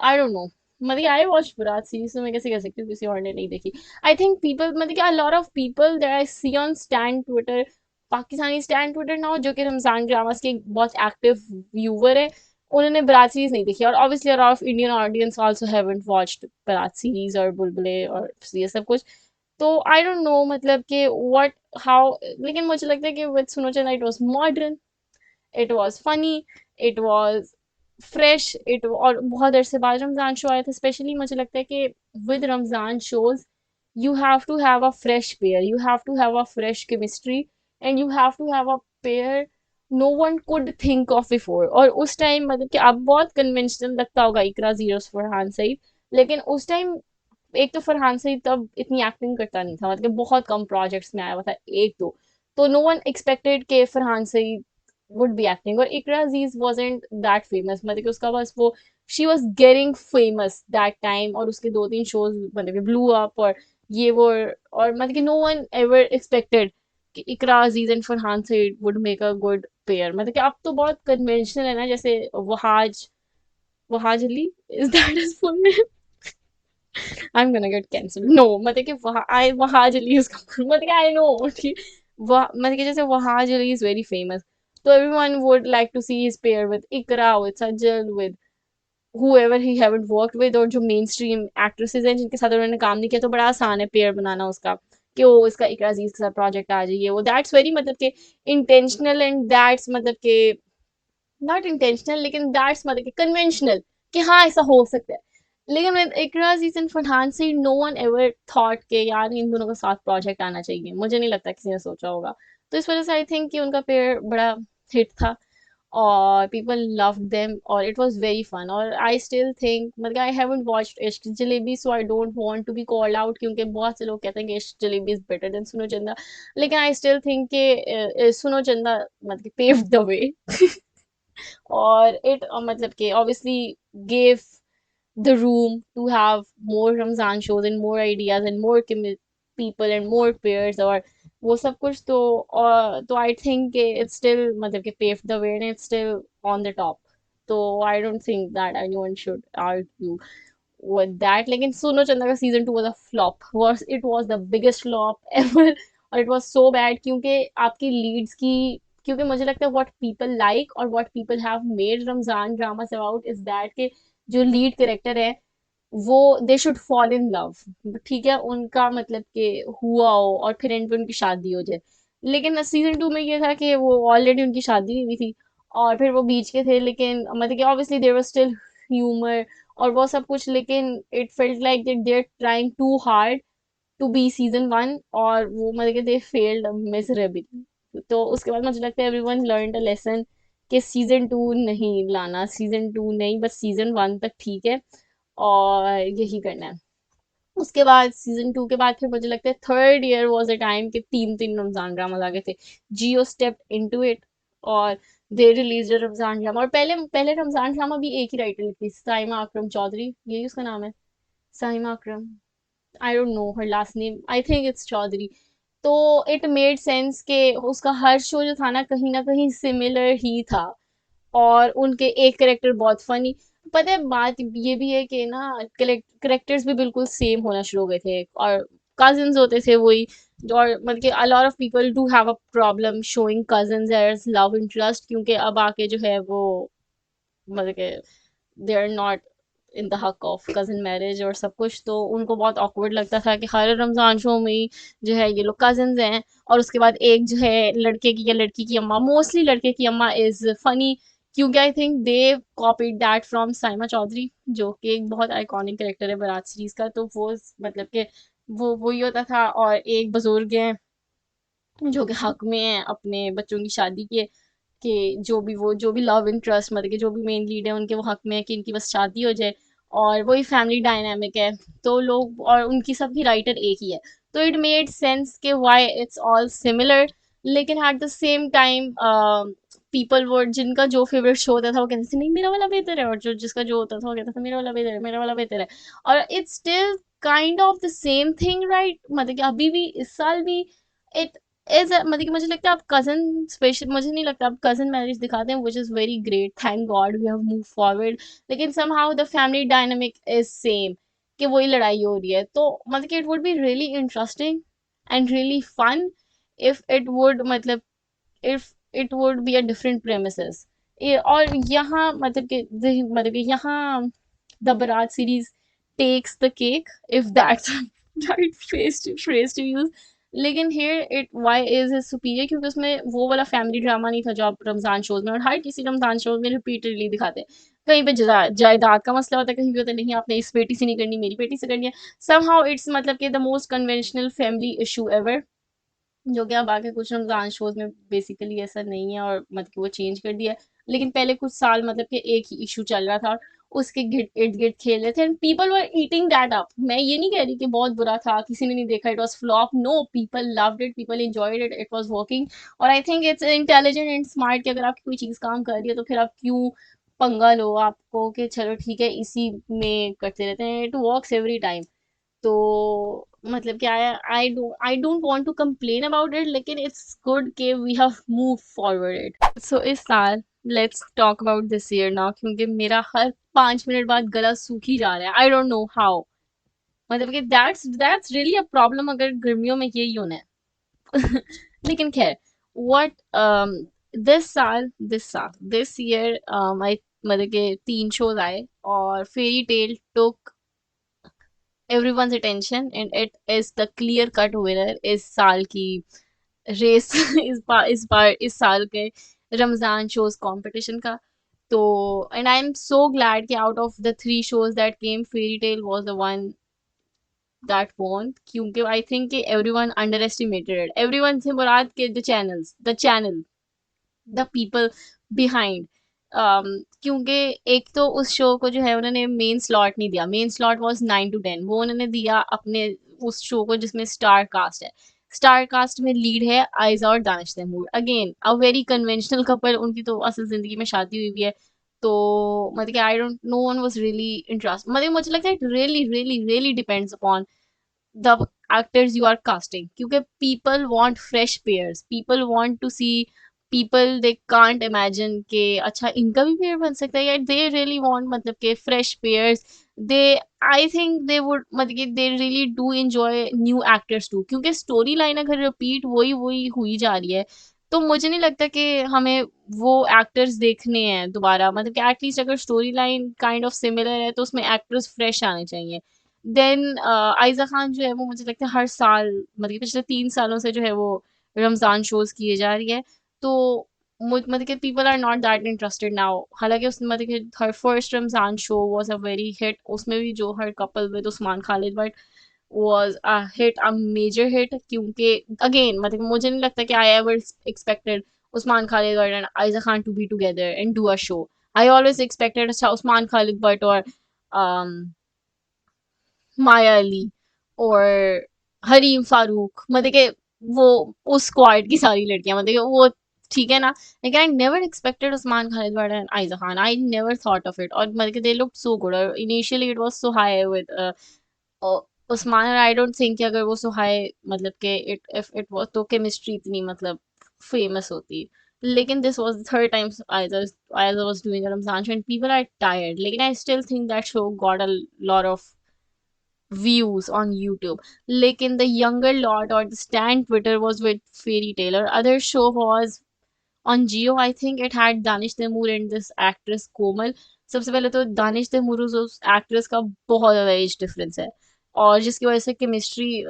I don't know, मतलब I watched Barat series, तो मैं कैसे कह सकती हूँ किसी और ने नहीं देखी। I think people मतलब कि a lot of people that I see on Stan Twitter, Pakistani Stan Twitter now, जो कि रमजान ड्रामास के बहुत एक्टिव व्यूवर है, उन्होंने बारात सीरीज नहीं देखी। और obviously a lot of Indian audience also haven't watched बारात सीरीज और बुलबुले और ये सब कुछ। तो आई डोंट नो मतलब कि व्हाट हाउ, लेकिन मुझे लगता है कि विद सुनो चंदा it was modern, it was funny, it was fresh, it और बहुत देर से बाद रमजान शो आया था। स्पेशली मुझे लगता है कि with Ramzan shows you have to have a fresh pair, you have to have a fresh chemistry, and you have to have a pair no one could think of before। और उस time मतलब कि अब बहुत कन्वेंशनल लगता होगा इकरा zeros Farhan Saeed, लेकिन उस टाइम एक तो फरहान सईद तब इतनी एक्टिंग करता नहीं था, मतलब बहुत कम प्रोजेक्ट्स में आया हुआ था, एक दो। तो नो वन एक्सपेक्टेड के Farhan Saeed would be acting। और इकरा अजीज wasn't that famous, मतलब कि उसका बस वो she was getting famous that time, और उसके दो तीन शोज मतलब कि blew up और ये वो। और मतलब कि no one ever expected कि Iqra Aziz and Farhan Saeed would make a good pair। मतलब कि अब तो बहुत कन्वेंशनल है ना, जैसे Wahaj, Wahaj Ali, is that his full name? I'm gonna get cancelled। No, मतलब कि वहाज अली उसका मतलब कि I know ठीक, वह मतलब कि जैसे Wahaj Ali is very famous, so everyone would like to see his pair with Ikra, with Sajjal, with whoever he haven't worked with, और जो मेन स्ट्रीम एक्ट्रेसेस हैं जिनके साथ उन्होंने काम नहीं किया, तो बड़ा आसान है पेयर बनाना उसका, कि वो इसका इकरा अजीज के साथ प्रोजेक्ट आ जाइए। वो दैट्स वेरी मतलब कि इंटेंशनल, एंड दैट्स मतलब कि नॉट इंटेंशनल, लेकिन दैट्स मतलब कि कन्वेंशनल, कि हाँ ऐसा हो सकता है। लेकिन विद इकरा अजीज एंड फरहान से नो वन एवर थॉट के यार इन दोनों का साथ प्रोजेक्ट आना चाहिए, मुझे नहीं लगता किसी ने सोचा होगा। तो इस वजह से आई थिंक कि उनका पेयर बड़ा हिट था, और people loved them, और it was very fun। और I still think मतलब I haven't watched इश्क jalebi, so I don't want to be called out, क्योंकि बहुत से लोग कहते हैं कि इश्क जलेबी is better than सुनो चंदा, लेकिन I still think कि सुनो चंदा मतलब कि paved the way। और it मतलब कि obviously gave the room to have more Ramzan shows and more ideas and more people and more pairs और वो सब कुछ। तो और तो I think कि it's still मतलब कि paved the way and it's still on the top। तो I don't think that anyone should argue with that। लेकिन सुनो चंदा का season 2 was a flop, was it was the biggest flop ever। और it was so bad क्योंकि आपकी Leeds की, क्योंकि मुझे लगता है what people like और what people have made Ramzan dramas about is that के जो लीड करेक्टर है वो they should fall in love, ठीक है, उनका मतलब कि हुआ हो और फिर एंड पे उनकी शादी हो जाए। लेकिन सीजन 2 में ये था कि वो ऑलरेडी उनकी शादी हुई थी और फिर वो बीच के थे, लेकिन मतलब कि obviously there was still humour और वो सब कुछ, लेकिन it felt like that they are trying too hard to be season 1, और वो मतलब कि दे फेल्ड मिजरेबली। तो उसके बाद मुझे लगता है एवरीवन लर्नड अ लेसन कि सीजन 2 नहीं लाना, सीजन 2 नहीं, बस सीजन 1 तक ठीक है, और यही करना है। उसके बाद सीजन 2 के बाद फिर मुझे लगता है third year was a time कि तीन तीन रमजान ड्रामा आ गए थे। जियो स्टेप्ड इनटू इट और दे रिलीज रमजान ड्रामा। और पहले पहले रमजान ड्रामा भी एक ही राइटर लिखती थी, साइमा अकरम चौधरी, यही उसका नाम है, Saima Akram, I don't know her last name, I think it's Chaudhry. तो इट मेड सेंस कि उसका हर शो जो था ना कहीं सिमिलर ही था। और उनके एक करेक्टर बहुत फनी। पता है बात ये भी है कि ना करेक्टर्स भी बिल्कुल सेम होना शुरू हो गए थे, और कजिन्स होते थे वही। और मतलब कि a lot of people do have a problem showing cousins as love interest, क्योंकि अब आके जो है वो मतलब कि they are not in the हक ऑफ कजिन मैरिज और सब कुछ। तो उनको बहुत ऑकवर्ड लगता था कि हर रमजान शो में ही जो है ये लोग कजिन्स हैं, और उसके बाद एक जो है लड़के की या लड़की की अम्मा, मोस्टली लड़के की अम्मा इज फनी, क्योंकि I think they copied that from Saima Chaudhry, जो कि एक बहुत आइकॉनिक कैरेक्टर है बारात सीरीज का। तो वो मतलब कि वो वही होता था। और एक बुजुर्ग है जो कि हक में है अपने बच्चों की शादी के, कि जो भी लव इंटरेस्ट मतलब कि जो भी मेन लीड है उनके वो हक में है कि इनकी बस शादी हो जाए। और वही फैमिली डायनामिक है। तो लोग और उनकी सबकी राइटर एक ही है। तो इट मेड सेंस कि व्हाई इट्स ऑल सिमिलर। लेकिन at the same time people वो जिनका जो फेवरेट शो होता था वो कहते थे नहीं मेरा वाला बेहतर है, और जो जिसका जो होता था वो कहता था मेरा वाला बेहतर है, मेरा वाला बेहतर है। और it's still kind of the same thing, right? मतलब कि अभी भी इस साल भी इट इज मतलब कि मुझे लगता है अब कजन स्पेशल, मुझे नहीं लगता अब कजन मैरिज दिखाते हैं, which is very great, thank God we have move forward. लेकिन somehow the family dynamic is same, कि वही लड़ाई हो रही है। तो मतलब कि it would be really interesting and really fun if it would मतलब if it would be a different premises. और यहाँ मतलब कि यहाँ the Baraat series takes the cake, if that's right phrase to use. लेकिन here it why is is superior, क्योंकि उसमें वो वाला फैमिली ड्रामा नहीं था जो आप रमजान शोज में और हर किसी रमजान शोज में रिपीटेडली दिखाते हैं। कहीं पे जायदाद का मसला होता है, कहीं पे होता है नहीं आपने इस बेटी से नहीं करनी मेरी बेटी से करनी है। समहाउ इट्स मतलब कि the most conventional family issue ever, जो कि अब आके कुछ रमजान शोज में बेसिकली ऐसा नहीं है, और मतलब कि वो चेंज कर दिया है। लेकिन पहले कुछ साल मतलब कि एक ही इशू चल रहा था, उसके इर्द गिर्द खेल रहे थे and people were eating that up. मैं ये नहीं कह रही कि बहुत बुरा था, किसी ने नहीं देखा, it was flop, no, people loved it, people enjoyed it, it was working. और I think it's intelligent and smart कि अगर आपकी कोई चीज काम कर रही है तो फिर आप क्यों पंगा लो आपको कि चलो ठीक है इसी में करते रहते हैं, इट वर्क्स एवरी टाइम। तो मतलब क्या है, I don't want to complain about it, लेकिन इट्स गुड कि we have move forward it. So इस साल let's talk about this year now, क्योंकि मेरा हर 5 मिनट बाद गला सूख ही जा रहा है, आई डोंट नो हाउ। मतलब कि दैट्स रियली अ प्रॉब्लम अगर गर्मियों में यही होना है। लेकिन खैर व्हाट दिस ईयर आई मतलब कि 3 शोज आए, और fairy tale took everyone's attention and it is the clear cut winner इस साल की रेस। इस साल के रमजान शोज कंपटीशन का। तो and I am so glad कि out of the 3 shows that came fairy tale was the one that won, क्योंकि आई थिंक कि everyone underestimated it, everyone से मुराद के the channel the people behind. क्योंकि एक तो उस शो को जो है उन्होंने मेन स्लॉट नहीं दिया, मेन स्लॉट वाज 9 to 10, वो उन्होंने दिया अपने उस शो को जिसमें स्टार कास्ट है। स्टार कास्ट में लीड है आयजा और Danish Taimoor, again a very conventional couple, उनकी तो असल जिंदगी में शादी हुई भी है। तो मतलब कि I don't, no one was really interest, मतलब मुझे लगता है it really really really depends upon the actors you are casting, क्योंकि people want fresh pairs, people want to see people they can't imagine कि अच्छा इनका भी पेयर बन सकता है, या they really want मतलब कि fresh pairs। they I think they would मतलब कि they really do enjoy new actors too, क्योंकि स्टोरी लाइन अगर रिपीट वही वही हुई जा रही है तो मुझे नहीं लगता कि हमें वो एक्टर्स देखने हैं दोबारा। मतलब कि एटलीस्ट अगर story line kind of similar है तो उसमें एक्टर्स फ्रेश आने चाहिए। देन आयजा खान जो है वो मुझे लगता है हर साल मतलब कि पिछले 3 सालों से जो है वो रमजान शोज किए जा रही है। तो मतलब कि people are not that interested now. हालांकि उस मतलब कि her first Ramzan show was a very hit, उसमें भी जो her couple with Usman Khalid Butt was a hit, a major hit, क्योंकि अगेन मतलब कि मुझे नहीं लगता कि I ever expected Usman Khalid Butt and Ayeza Khan to be together and do a show. I always expected अच्छा उस्मान खालिद बट और माया अली और हरीम फारूक, मतलब कि वो उस स्क्वाड की सारी लड़कियां मतलब कि वो ठीक है ना। लेकिन I never expected Usman Khalid Butt and Ayeza Khan, I never thought of it, और मतलब कि दे लुक्ड सो गुड, और initially it was so high with Usman और आई डोंट थिंक कि अगर वो सुहाय मतलब कि इट इफ इट वाज तो केमिस्ट्री इतनी मतलब फेमस होती। लेकिन this was the third time I was doing Ramzan show and people are tired, लेकिन I still think that show got a lot of views on YouTube. लेकिन the younger lot or the stand Twitter was with Fairy Tale, or other show was on Geo. I think it had Danish Taimur and this actress Komal. सबसे पहले तो दानिश तैमूर उस actress का बहुत ज़्यादा age difference है, और जिसकी वजह से केमिस्ट्री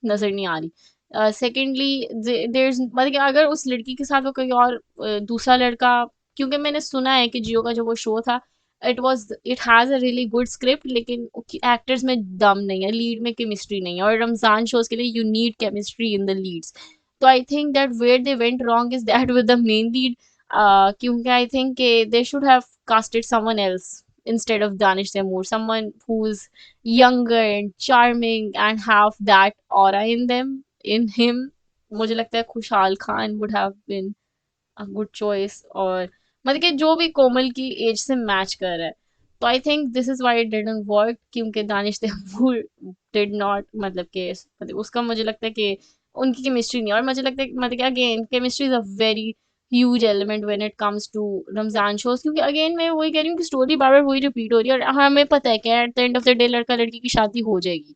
नजर नहीं आ रही। सेकेंडली देयर मतलब कि अगर उस लड़की के साथ वो कोई और दूसरा लड़का, क्योंकि मैंने सुना है कि जियो का जो वो शो था, it has a really good script, लेकिन एक्टर्स में दम नहीं है, लीड में केमिस्ट्री नहीं है, और रमजान शोज के लिए you need chemistry in the leads. तो I think that where they went wrong is that with the main lead, क्योंकि I think they should have casted someone else instead of Danish Taimur, someone who's younger and charming and have that aura in them, in him. मुझे लगता है खुशहाल Khan would have been a good choice, और मतलब कि जो भी कोमल की एज से मैच कर रहा है। तो I think this is why it didn't work, क्योंकि दानिश तैमूर डिड नॉट मतलब कि मतलब उसका मुझे लगता है कि उनकी केमिस्ट्री नहीं, और मुझे लगता है मतलब कि again chemistry is a very huge element when it comes to Ramzan shows, क्योंकि अगेन मैं वही कह रही हूँ कि स्टोरी बार बार वही रिपीट हो रही है, और हमें पता है कि at the end of the day लड़का लड़की की शादी हो जाएगी,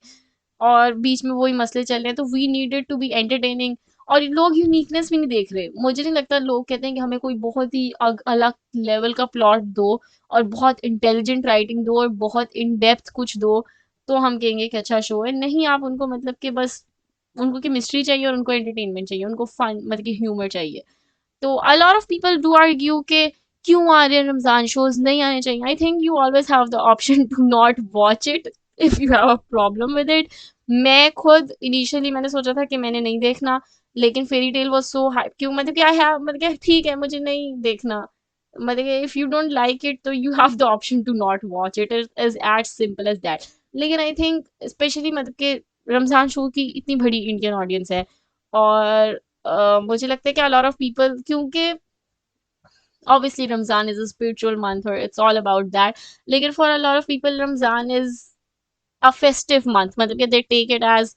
और बीच में वही मसले चल रहे हैं, तो we needed to be entertaining. और लोग यूनिकनेस भी नहीं देख रहे, मुझे नहीं लगता, लोग कहते हैं कि हमें कोई बहुत ही अलग लेवल का प्लॉट दो, और बहुत इंटेलिजेंट राइटिंग दो, और बहुत इन डेप्थ कुछ दो, तो हम कहेंगे कि अच्छा शो है। नहीं, आप उनको मतलब कि बस उनको केमिस्ट्री चाहिए, और उनको एंटरटेनमेंट चाहिए, उनको फन मतलब कि ह्यूमर चाहिए। तो a lot of people do argue कि क्यों आ रहे हैं रमजान शोज, नहीं आने चाहिए। I think you always have the option to not watch it if you have a problem with it. मैं खुद इनिशियली मैंने सोचा था कि मैंने नहीं देखना, लेकिन fairy tale was so hype, क्यों मतलब कि आई हैव मतलब कि ठीक है मुझे नहीं देखना, मतलब कि if you don't like it तो you have the option to not watch it, is as simple as that. लेकिन आई थिंक स्पेशली मतलब कि रमजान शो की इतनी बड़ी इंडियन ऑडियंस है, और मुझे लगता है कि a lot of people, क्योंकि obviously Ramzan is a spiritual month or it's all about that, लेकिन for a lot of people Ramzan is a festive month, मतलब कि they take it as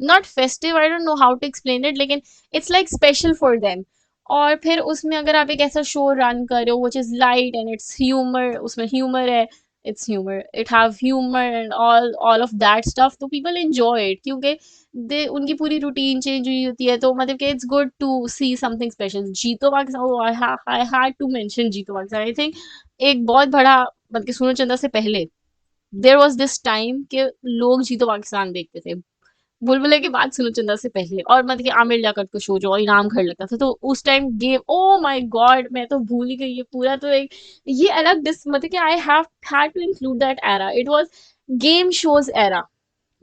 not festive, I don't know how to explain it, लेकिन it's like special for them। और फिर उसमें अगर आप एक ऐसा शो रन करो which is light and it's humor, उसमें humor है, it's humor, it have humor and all of that stuff, तो people enjoy it, क्योंकि दे उनकी पूरी रूटीन चेंज हुई होती है, तो मतलब कि it's good to see something special. Jeeto Pakistan, I had to mention Jeeto Pakistan, I think एक बहुत बड़ा मतलब कि सुनो चंदा से पहले देयर वाज दिस टाइम कि लोग जीतो पाकिस्तान देखते थे, बुलबुले की बात सुनो चंदा से पहले, और मतलब कि आमिर लियाकत को शो जो इनाम घर लगता था, तो उस time game, oh my God मैं तो भूल ही गई, ये पूरा तो एक ये अलग डिस मतलब कि I have had to include that era, it was game shows era.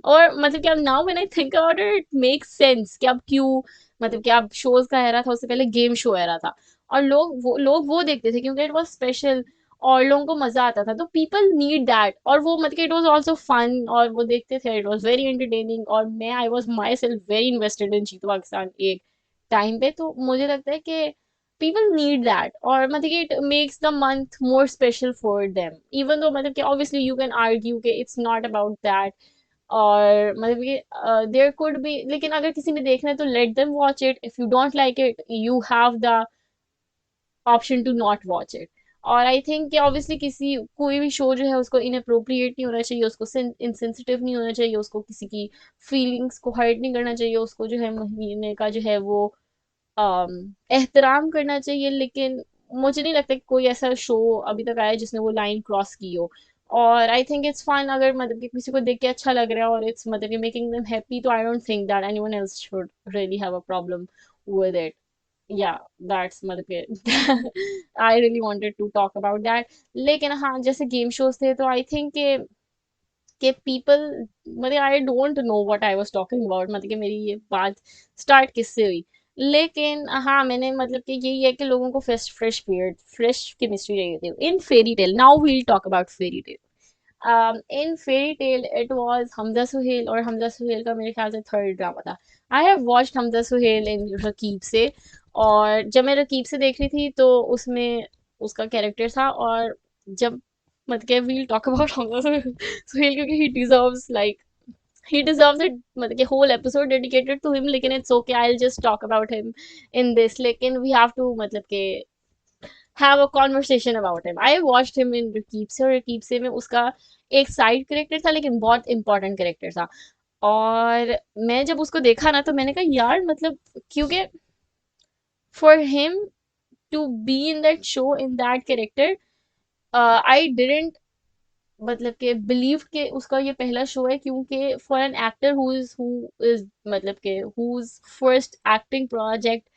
और मतलब कि अब now when I think about it, it makes sense कि अब क्यों मतलब कि अब शोज का एरा था, उससे पहले गेम शो एरा था, और लोग वो देखते थे क्योंकि इट वाज स्पेशल, और लोगों को मजा आता था, तो पीपल नीड दैट, और वो मतलब कि इट वाज आल्सो फन, और वो देखते थे, इट वाज वेरी एंटरटेनिंग, और मैं I was my self very invested in जीतो पाकिस्तान एक टाइम पे। तो मुझे लगता है कि people need that, और मतलब कि it makes the month more special for them, even though मतलब कि obviously you can argue कि it's not about that, और मतलब कि देयर कुड बी, लेकिन अगर किसी ने देखना है तो let them watch it, if you don't like it you have the option to not watch it. और आई थिंक कि ऑब्वियसली किसी कोई भी शो जो है उसको इनअप्रोप्रिएट नहीं होना चाहिए, उसको इनसेंसिटिव नहीं होना चाहिए, उसको किसी की फीलिंग्स को हर्ट नहीं करना चाहिए, उसको जो है महीने का जो है वो एहतराम करना चाहिए। लेकिन मुझे नहीं लगता कि कोई ऐसा शो अभी तक आया है जिसने वो लाइन क्रॉस की हो, और आई थिंक इट्स फाइन अगर मतलब कि किसी को देख के अच्छा लग रहा है और इट्स मतलब कि मेकिंग देम हैप्पी, तो I don't think that anyone else should really have a problem with it. या दैट्स मतलब कि I really wanted to talk about that. लेकिन हाँ, जैसे गेम शोज थे, तो आई थिंक कि पीपल मतलब I don't know what I was talking about, मतलब कि मेरी ये बात स्टार्ट किससे हुई। लेकिन हाँ, मैंने मतलब कि यही है कि लोगों को fresh fresh period fresh chemistry चाहिए थी in fairy tale. Now we'll talk about fairy tale. In fairy tale it was Hamza Sohail, और हमजा सुहेल का मेरे ख्याल से थर्ड ड्रामा था। I have watched Hamza Sohail in Raqeeb Se, और जब मैं रकीब से देख रही थी तो उसमें उसका कैरेक्टर था, और जब मतलब we'll talk about Hamza Sohail, क्योंकि he deserves like he deserves it, मतलब कि whole episode dedicated to him, लेकिन it's okay, I'll just talk about him in this. लेकिन we have to मतलब कि have a conversation about him. I watched him in Raqib Se, और रकीब से में उसका एक साइड कैरेक्टर था लेकिन बहुत इंपॉर्टेंट कैरेक्टर था। और मैं जब उसको देखा ना तो मैंने कहा यार मतलब, क्योंकि for him to be in that show in that character, I didn't मतलब कि बिलीव के उसका ये पहला शो है, क्योंकि for an actor who is मतलब कि whose first acting project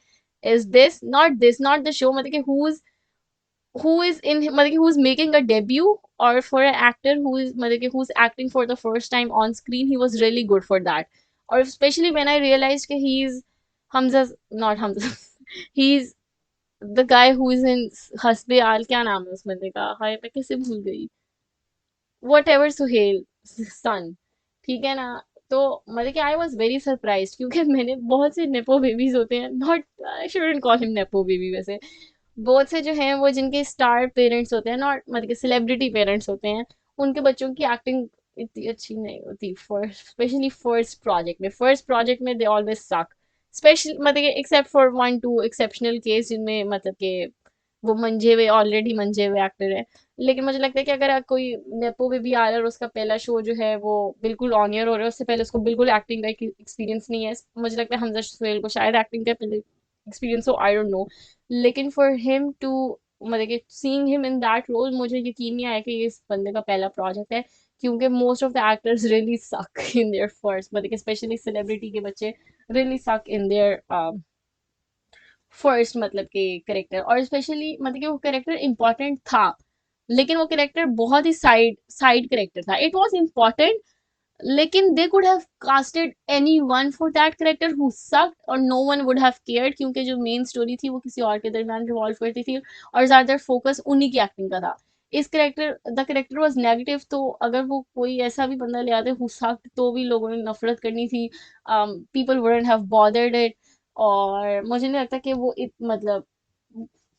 is this not the show, मतलब कि who is in मतलब कि who is making a debut, or for an actor who is मतलब कि who's acting for the first time on screen, he was really good for that. और especially when I realized कि he is Hamza, not Hamza, he's the guy who is in हस्बे आल, क्या नाम है उस बंदे का, हाय मैं कैसे भूल गई, वट एवर सुहेल सन, ठीक है ना। तो मतलब कि आई वॉज वेरी सरप्राइज, क्योंकि मैंने बहुत से नेपो बेबीज होते हैं, not I shouldn't call him nepo baby वैसे, बहुत से जो हैं वो जिनके स्टार पेरेंट्स होते हैं, नॉट मतलब कि सेलिब्रिटी पेरेंट्स होते हैं, उनके बच्चों की एक्टिंग इतनी अच्छी नहीं होती, फर्स्ट स्पेशली फर्स्ट प्रोजेक्ट में दे ऑलवेज सक, स्पेशली मतलब कि except for one two exceptional case जिनमें मतलब कि वो मंजे हुए ऑलरेडी मंजे हुए एक्टर है। लेकिन मुझे लगता है कि अगर कोई नेपो बेबी आ रहा है और उसका पहला शो जो है वो बिल्कुल ऑन ईयर हो रहा है, उससे पहले उसको बिल्कुल एक्टिंग का एक्सपीरियंस नहीं है, मुझे लगता है हमजा सुहेल को शायद एक्टिंग का पहले एक्सपीरियंस हो, आई डोंट नो। लेकिन फॉर हिम टू मतलब कि seeing him in that role, मुझे यकीन नहीं आया कि ये इस बंदे का पहला प्रोजेक्ट है, क्योंकि most of the actors really सक इन देयर फर्स्ट, मतलब कि स्पेशली सेलिब्रिटी के बच्चे रियली सक इन देयर फर्स्ट मतलब कि करेक्टर। और स्पेशली मतलब कि वो करेक्टर इंपॉर्टेंट था, लेकिन वो करेक्टर बहुत ही साइड साइड करेक्टर था, इट वॉज इम्पॉर्टेंट, लेकिन they could have casted anyone for that character who sucked और no one would have cared, क्योंकि जो मेन स्टोरी थी वो किसी और के दरमियान रिवॉल्व करती थी और ज्यादातर फोकस उन्हीं की एक्टिंग का था। इस character the character was negative, तो अगर वो कोई ऐसा भी बंदा ले आते हु सक्ड तो भी लोगों ने नफरत करनी थी, people wouldn't have bothered it, और मुझे नहीं लगता कि वो मतलब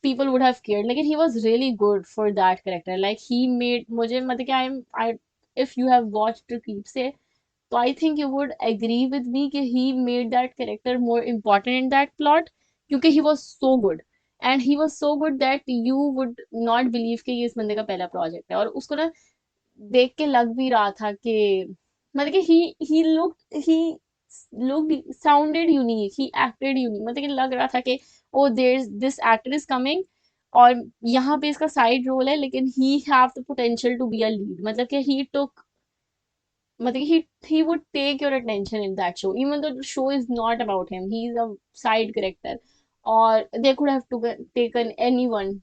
people would have cared, लेकिन he was really good for that character, like he made मुझे मतलब कि I if you have watched the clip से, तो I think you would agree with me कि he made that character more important in that plot, क्योंकि he was so good, and he was so good that you would not believe कि ये इस बंदे का पहला प्रोजेक्ट है। और उसको ना देख के लग भी रहा था कि मतलब कि he looked sounded unique, he acted unique, मतलब कि लग रहा था कि oh there this actor is coming, और यहाँ पे इसका साइड रोल है लेकिन he have the potential to be a lead, मतलब कि ही टुक मतलब he would take your attention in that show even though the show is not about him, he is a side character, or they could have taken anyone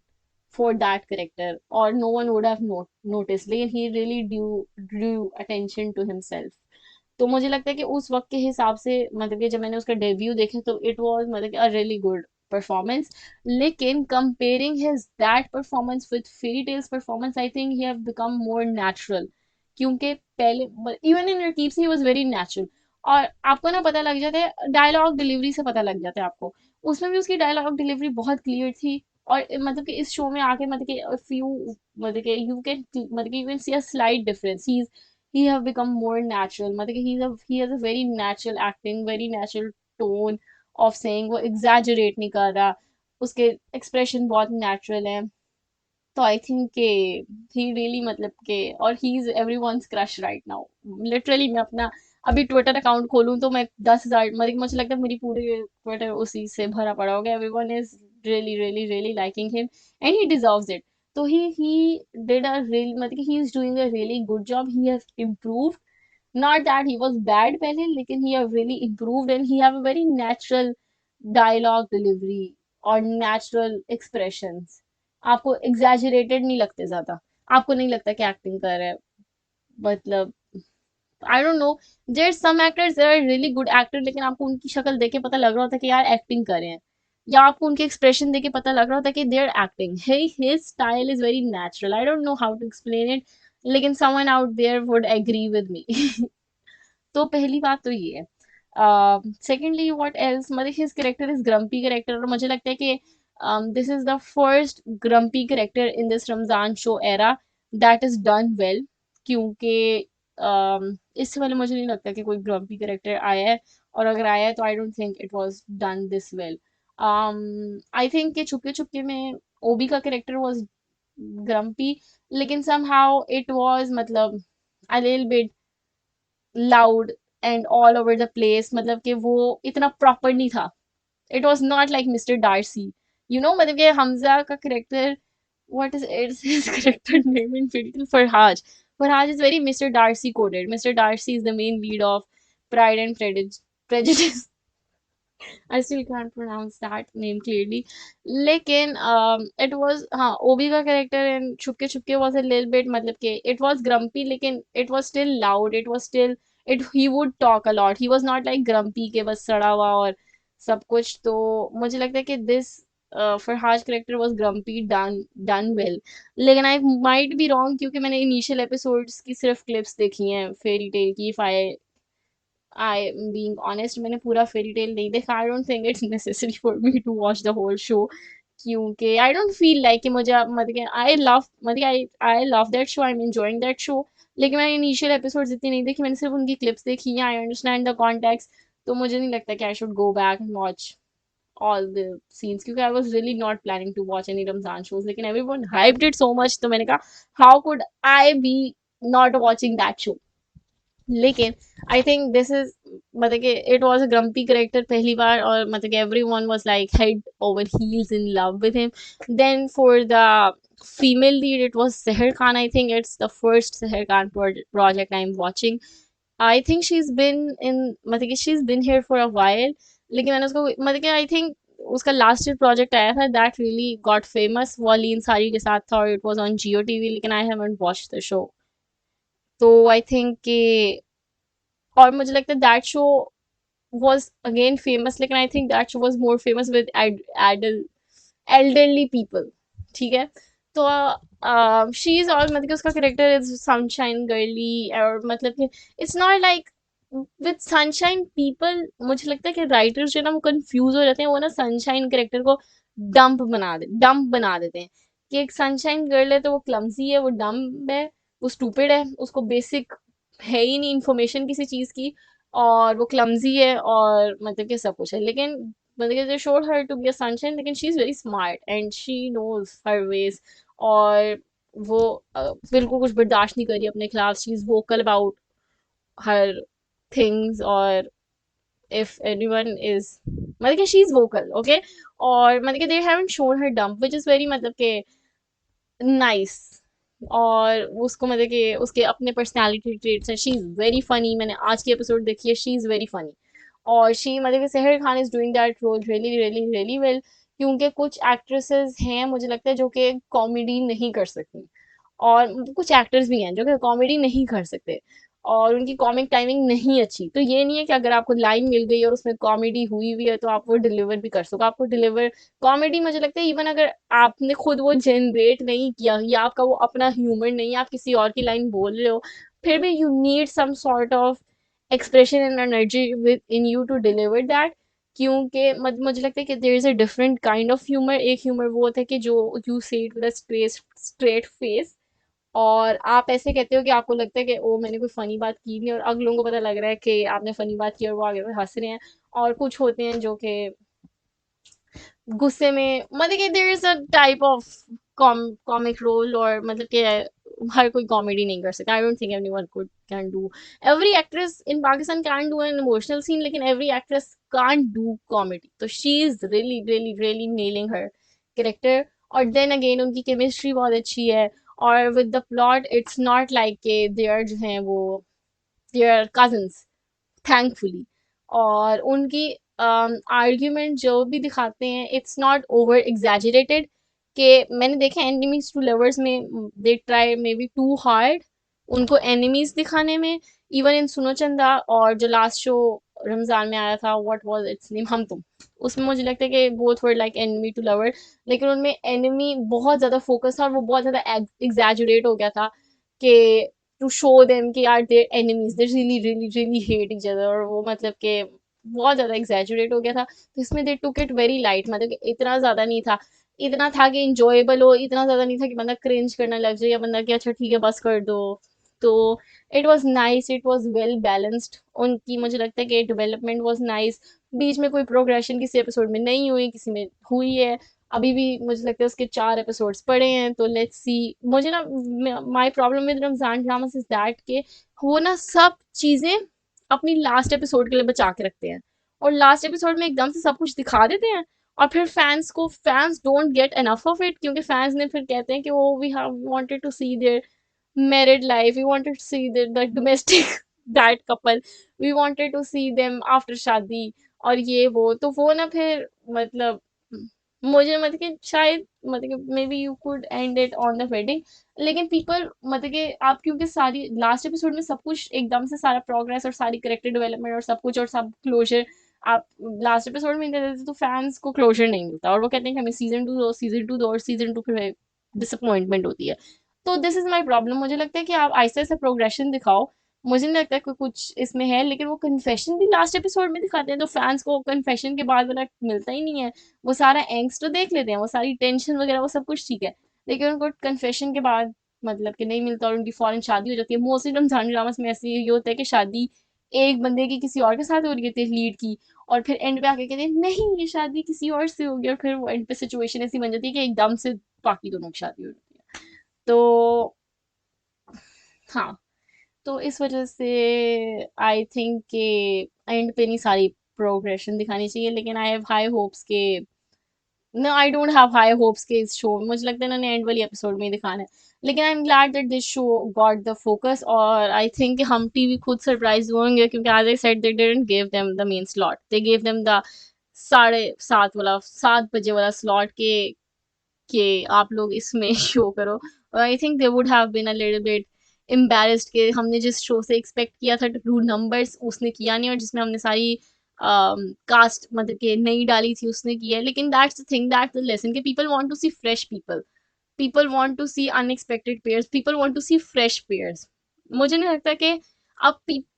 for that character or no one would have noticed, लेकिन he really drew attention to himself। तो मुझे लगता है कि उस वक्त के हिसाब से मतलब कि जब मैंने उसका डेब्यू देखा तो इट वाज मतलब कि अ रियली गुड परफॉर्मेंस, लेकिन comparing his that performance with fairy tales performance, I think he have become more natural, क्योंकि पहले इवन इन रकीब से ही वाज वेरी नेचुरल, और आपको ना पता लग जाता है डायलॉग डिलीवरी से पता लग जाता है आपको, उसमें भी उसकी डायलॉग डिलीवरी बहुत क्लियर थी। और मतलब कि इस शो में आके मतलब कि इफ यू मतलब कि यू कैन मतलब कि you can see a slight difference, he have become more natural, मतलब कि he has a very natural acting, very natural tone of saying, वो exaggerate नहीं कर रहा, उसके expression बहुत natural है। तो आई थिंक के ही रियली मतलब के, और he is everyone's crush right now, literally मैं अपना अभी ट्विटर अकाउंट खोलूं तो मैं 10,000 मतलब कि मुझे लगता है मेरी पूरे ट्विटर उसी से भरा पड़ा होगा, everyone is really really really liking him and he deserves it. तो ही डिड अ रियली मतलब कि he is doing a really good job, he has improved, not that he was bad पहले, लेकिन he have really improved and he have a very natural dialogue delivery और natural expressions, आपको exaggerated नहीं लगते ज्यादा, आपको नहीं लगता कि एक्टिंग कर रहे हैं, मतलब I don't know, there some actors there are really good actor, लेकिन आपको उनकी शक्ल देख के पता लग रहा होता है कि यार एक्टिंग कर रहे हैं, या आपको उनके एक्सप्रेशन देख के पता लग रहा होता है कि their acting, his style is very natural, I don't know how to explain it, लेकिन someone out there would agree with me. तो पहली बात तो ये है। सेकेंडली व्हाट एल्स, मतलब his character is grumpy character, और मुझे लगता है कि this is the first grumpy character in this Ramzan show era that is done well, क्योंकि इससे पहले मुझे नहीं लगता कि कोई ग्रम्पी करेक्टर आया है, और अगर आया है तो I don't think it was done this well. I think कि छुपके छुपके में ओबी का करेक्टर वाज ग्रम्पी, लेकिन समहाउ इट वाज मतलब a little bit loud and all over the place, मतलब कि वो इतना प्रॉपर नहीं था। It was not like Mister Darcy, you know, मतलब कि हमजा का character, what is his character name in Fairytale? Farhaj. Farhaj is very Mr. Darcy coded. Mr. Darcy is the main lead of Pride and Prejudice. I still can't pronounce that name clearly. लेकिन it was हाँ ओबी का character in छुपके छुपके was a little bit मतलब कि it was grumpy, लेकिन it was still loud, it was still it he would talk a lot, he was not like grumpy के बस सड़ा हुआ और सब कुछ। तो मुझे लगता है कि this Farhaz character was grumpy done well। लेकिन I might be wrong क्योंकि मैंने initial episodes की सिर्फ clips देखी हैं फेरी टेल की। if I am being honest, मैंने पूरा फेरी टेल नहीं देखा। I don't think it's necessary for me to watch the whole show क्योंकि I don't feel like कि मुझे मतलब कि I love that show, I'm enjoying that show। लेकिन मैंने इनिशियल एपिसोड्स इतनी नहीं देखी, मैंने सिर्फ उनकी क्लिप्स देखी हैं। आई अंडरस्टैंड द कॉन्टेक्स्ट, तो मुझे नहीं लगता कि I should go back and watch all the scenes क्योंकि I was really not planning to watch any Ramzan shows, लेकिन everyone hyped it so much तो मैंने कहा how could I be not watching that show। लेकिन I think this is मतलब कि it was a grumpy character पहली बार, और मतलब कि everyone was like head over heels in love with him. Then for the female lead it was Sehar Khan. I think it's the first Sehar Khan project I am watching. I think she is been in मतलब कि she is been here for a while, लेकिन मैंने उसको मतलब कि I think उसका last project आया था दैट रियली गॉट फेमस, वो अलीन सारी के साथ था और it was on Geo TV, लेकिन I haven't watched the show. तो आई थिंक कि और मुझे लगता है that show was again famous, लेकिन I think that show was more famous with elderly people। ठीक है, तो शी इज और मतलब कि उसका करेक्टर इज सनशाइन गर्ली, और मतलब कि it's not like with sunshine people. मुझे लगता है कि राइटर्स जो है ना वो कंफ्यूज हो जाते हैं, वो ना सनशाइन करेक्टर को डम्प बना देते हैं कि एक सनशाइन गर्ल है तो वो क्लमजी है, वो डम्ब है, वो स्टूपिड है, उसको बेसिक है ही नहीं इंफॉर्मेशन किसी चीज की, और वो क्लमजी है और मतलब कि सब कुछ है। लेकिन मतलब कि they showed her to be a sunshine, लेकिन she is very smart and she knows her ways, और वो बिल्कुल कुछ बर्दाश्त नहीं करी अपने खिलाफ। She is vocal about her things, और इफ एनीवन इज मतलब कि शी इज वोकल ओके, और मतलब कि they haven't shown her dump which is very मतलब कि नाइस। और उसको मतलब कि उसके अपने पर्सनालिटी ट्रेट्स हैं, शी इज़ वेरी फनी। मैंने आज की एपिसोड देखी है, शी इज़ वेरी फनी, और शी मतलब कि Sehar Khan is doing that role really really really well. क्योंकि कुछ एक्ट्रेसेस हैं मुझे लगता है जो कि कॉमेडी नहीं कर सकती, और कुछ एक्टर्स भी हैं जो कि कॉमेडी नहीं कर सकते, और उनकी कॉमिक टाइमिंग नहीं अच्छी। तो ये नहीं है कि अगर आपको लाइन मिल गई और उसमें कॉमेडी हुई हुई है तो आप वो डिलीवर भी कर सको, आपको डिलीवर कॉमेडी मुझे लगता है इवन अगर आपने खुद वो जनरेट नहीं किया या आपका वो अपना ह्यूमर नहीं, आप किसी और की लाइन बोल रहे हो, फिर भी you need some sort of expression and energy within you to deliver that. क्योंकि मुझे लगता है कि there is a different kind of humour. एक ह्यूमर वो होता है कि जो you say it with a straight face, और आप ऐसे कहते हो कि आपको लगता है कि ओ मैंने कोई फनी बात की नहीं, और अगलों को पता लग रहा है कि आपने फनी बात की और वो आगे हंस रहे हैं। और कुछ होते हैं जो कि गुस्से में मतलब कि there is a type of comic role, और मतलब कि हर कोई कॉमेडी नहीं कर सकता। I don't think anyone could can do, every actress in Pakistan can do an emotional scene, लेकिन every actress can't do comedy. तो she is really really really nailing her character, और देन अगेन उनकी chemistry बहुत अच्छी है, और with the plot it's not like के they are जो हैं वो दे आर कजन्स, थैंकफुली। और उनकी आर्ग्यूमेंट जो भी दिखाते हैं इट्स नॉट ओवर एग्जैजरेटेड। कि मैंने देखा एनिमीज टू लवर्स में they try may be too hard उनको एनिमीज दिखाने में। इवन इन सुनो चंदा और जो लास्ट शो रमजान में आया था व्हाट वाज इट्स नेम, हम तुम, उसमें मुझे लगता है कि both were like enemy to lover, लेकिन उनमें एनिमी बहुत ज्यादा फोकस था और वो बहुत ज्यादा एग्जैजुरेट हो गया था कि टू शो देम कि यार they're enemies they really really really hate each other, और वो मतलब कि बहुत ज्यादा एग्जैजुरेट हो गया था। तो इसमें दे टुक इट वेरी लाइट, मतलब कि इतना ज्यादा नहीं था, इतना था कि इंजॉयबल हो, इतना ज्यादा नहीं था कि बंदा क्रिंज करने लग जाए या बंदा कि अच्छा ठीक है बस कर दो। तो it was nice, it was well balanced उनकी, मुझे लगता है कि डेवलपमेंट वॉज नाइस। बीच में कोई प्रोग्रेशन किसी एपिसोड में नहीं हुई, किसी में हुई है। अभी भी मुझे लगता है उसके 4 एपिसोड्स पड़े हैं, तो लेट्स सी। मुझे ना, my problem with Ramzan dramas is that के वो ना सब चीजें अपनी लास्ट एपिसोड के लिए बचा के रखते हैं, और लास्ट एपिसोड में एकदम से सब कुछ दिखा देते हैं। और फिर fans don't get enough of it, क्योंकि फैंस ने फिर कहते हैं कि वो we have wanted to see their married life, we wanted to see the domestic that couple, we wanted to see them after शादी और ये वो, तो वो ना फिर मतलब मुझे मतलब कि शायद मतलब कि may be you could and it on the wedding, लेकिन पीपल मतलब कि आप क्योंकि सारी लास्ट एपिसोड में सब कुछ एकदम से सारा प्रोग्रेस और सारी करेक्टर डेवलपमेंट और सब कुछ और सब क्लोजर आप लास्ट एपिसोड में दे देते तो फैंस को क्लोजर नहीं मिलता, और वो कहते हैं कि हमें सीजन 2 दो, सीजन 2 दो, और सीजन 2 फिर डिसअपॉइंटमेंट होती है। तो दिस इज माई प्रॉब्लम, मुझे लगता है कि आप ऐसे ऐसे प्रोग्रेशन दिखाओ। मुझे नहीं लगता कि कुछ इसमें है, लेकिन वो कन्फेशन भी लास्ट एपिसोड में दिखाते हैं, तो फैंस को कन्फेशन के बाद वाला मिलता ही नहीं है। वो सारा एंग्स तो देख लेते हैं, वो सारी टेंशन वगैरह वो सब कुछ ठीक है, लेकिन उनको कन्फेशन के बाद मतलब कि नहीं मिलता, और उनकी फौरन शादी हो जाती है। मोस्टली रमजान ड्रामास में ऐसे ये होता है कि शादी एक बंदे की किसी और के साथ हो रही होती है, लीड की, और फिर एंड पे आके कहते हैं नहीं ये शादी किसी और से होगी, और फिर वो एंड पे सिचुएशन ऐसी बन जाती है कि एकदम से बाकी दोनों की शादी हो जाती है। तो हाँ, तो इस वजह से आई थिंक कि एंड पे नहीं सारी प्रोग्रेशन दिखानी चाहिए, लेकिन आई हैव हाई होप्स के, no I don't have high hopes के इस शो में, मुझे लगता है इन्होंने एंड वाली एपिसोड में ही दिखाना है। लेकिन I am glad that this show got the focus, और आई थिंक हम टीवी खुद सरप्राइज होंगे, क्योंकि as I said they didn't give them the main slot, they give them the 7:30 वाला 7 बजे वाला स्लॉट के आप लोग इसमें शो करो। और I think they would have been a little bit embarrassed कि हमने जिस शो से एक्सपेक्ट किया था टू नंबर्स उसने किया नहीं, और जिसमें हमने सारी कास्ट मतलब कि नहीं डाली थी उसने किया है। लेकिन that's the thing, that's the lesson कि people want to see fresh people, people want to see unexpected pairs, people want to see fresh pairs। मुझे नहीं लगता कि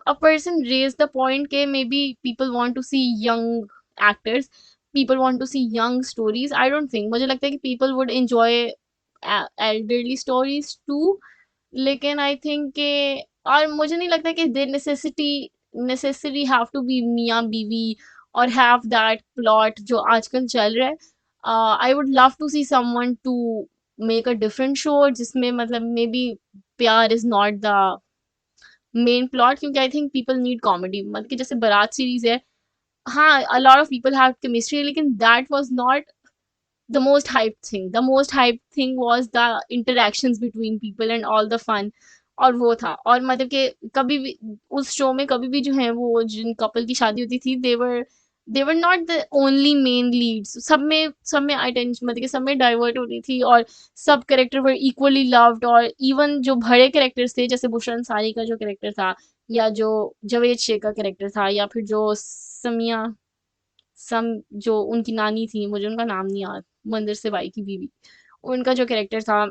a person raised the point के maybe people want to see young actors, people want to see young stories, I don't think, मुझे लगता है कि people would enjoy elderly stories too। लेकिन आई थिंक के, और मुझे नहीं लगता कि दे नेसेसरी हैव टू बी मियाँ बीवी और हैव दैट प्लॉट जो आजकल चल रहा है। I would love to see someone to make a different show जिसमें मतलब may be pyaar is not the main plot, क्योंकि I think people need comedy, मतलब कि जैसे बारात सीरीज है, हाँ a lot of people have chemistry, लेकिन that was not the most hyped thing, the most hyped thing was the interactions between people and all the fun, और वो था। और मतलब कि कभी भी उस शो में कभी भी जो है वो जिन कपल की शादी होती थी they were not the only main leads, सब में अटेंशन मतलब कि सब में डाइवर्ट होती थी, और सब कैरेक्टर वर इक्वली लव्ड, और इवन जो बड़े कैरेक्टर्स थे जैसे बुशरा अंसारी का जो कैरेक्टर था, या जो जवेद शेख का कैरेक्टर था, या फिर जो समिया सम जो उनकी नानी थी, मुझे उनका नाम नहीं याद, मंदिर से बाई की बीवी, उनका जो कैरेक्टर था,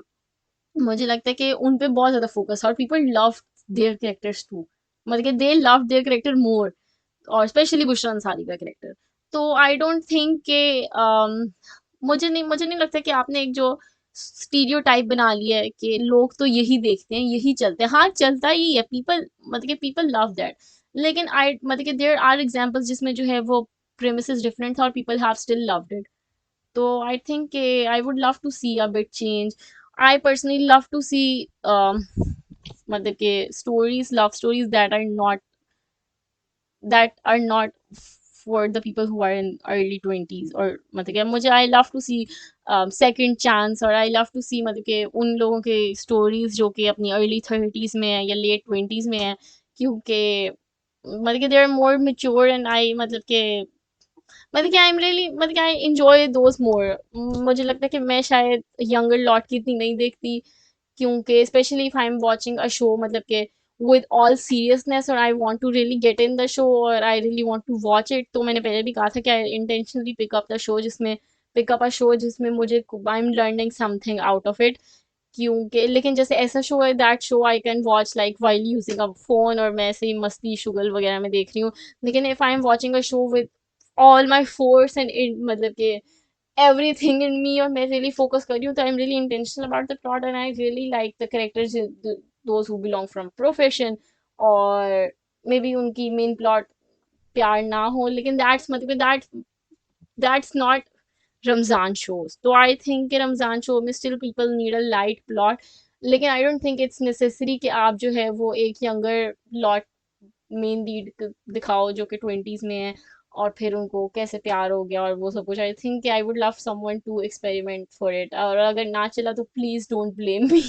मुझे लगता है कि उन पे बहुत ज्यादा फोकस था, और people love their characters too, मतलब कि they love their character more, और स्पेशली बुशरा अंसारी का कैरेक्टर। तो आई डोंट थिंक के मुझे नहीं लगता कि आपने एक जो स्टीरियोटाइप बना लिया है कि लोग तो यही देखते हैं यही चलते हैं, हाँ चलता ही है, पीपल मतलब कि पीपल लव दैट। लेकिन आई मतलब कि देयर आर एग्जांपल्स जिसमें जो है वो प्रेमिसेस डिफरेंट था और people have still loved it. तो I think I would love to see a bit change. I personally love to see मतलब कि stories, love stories that are not for the people who are in early 20s, और मतलब कि मुझे I love to see second chance, और I love to see मतलब कि उन लोगों के स्टोरीज जो कि अपनी अर्ली 30s में है या लेट 20s में है, क्योंकि मतलब कि they are more mature, and I मतलब कि आई एम रियली मतलब कि आई इंजॉय दोज मोर। मुझे लगता है कि मैं शायद यंगर लॉट की इतनी नहीं देखती, क्योंकि specially if I am watching a show मतलब कि विद ऑल सीरियसनेस, और I want to really get in the show, और I really want to watch it, तो मैंने पहले भी कहा था कि I intentionally pick up a show जिसमें मुझे I am learning something out of it. क्योंकि लेकिन जैसे ऐसा शो है that show I can watch like while using a phone, और मैं ऐसे ही मस्ती शुगल वगैरह में देख रही हूँ। लेकिन if I am watching a show with all my force and मतलब कि everything in me, और मैं really focus कर रही हूँ, तो I am really intentional about the plot, and I really like the characters those who belong from profession, और may be उनकी मेन प्लॉट प्यार ना हो, लेकिन दैट्स मतलब दैट्स नॉट रमजान शोज. तो आई थिंक कि रमजान शो में still people need a light plot, लेकिन I don't think it's necessary कि आप जो है वो एक यंगर प्लॉट मेन लीड दिखाओ जो कि ट्वेंटीज में है, और फिर उनको कैसे प्यार हो गया और वो सब कुछ. I think I would love someone to experiment for it, और अगर ना चला तो प्लीज डोंट ब्लेम मी.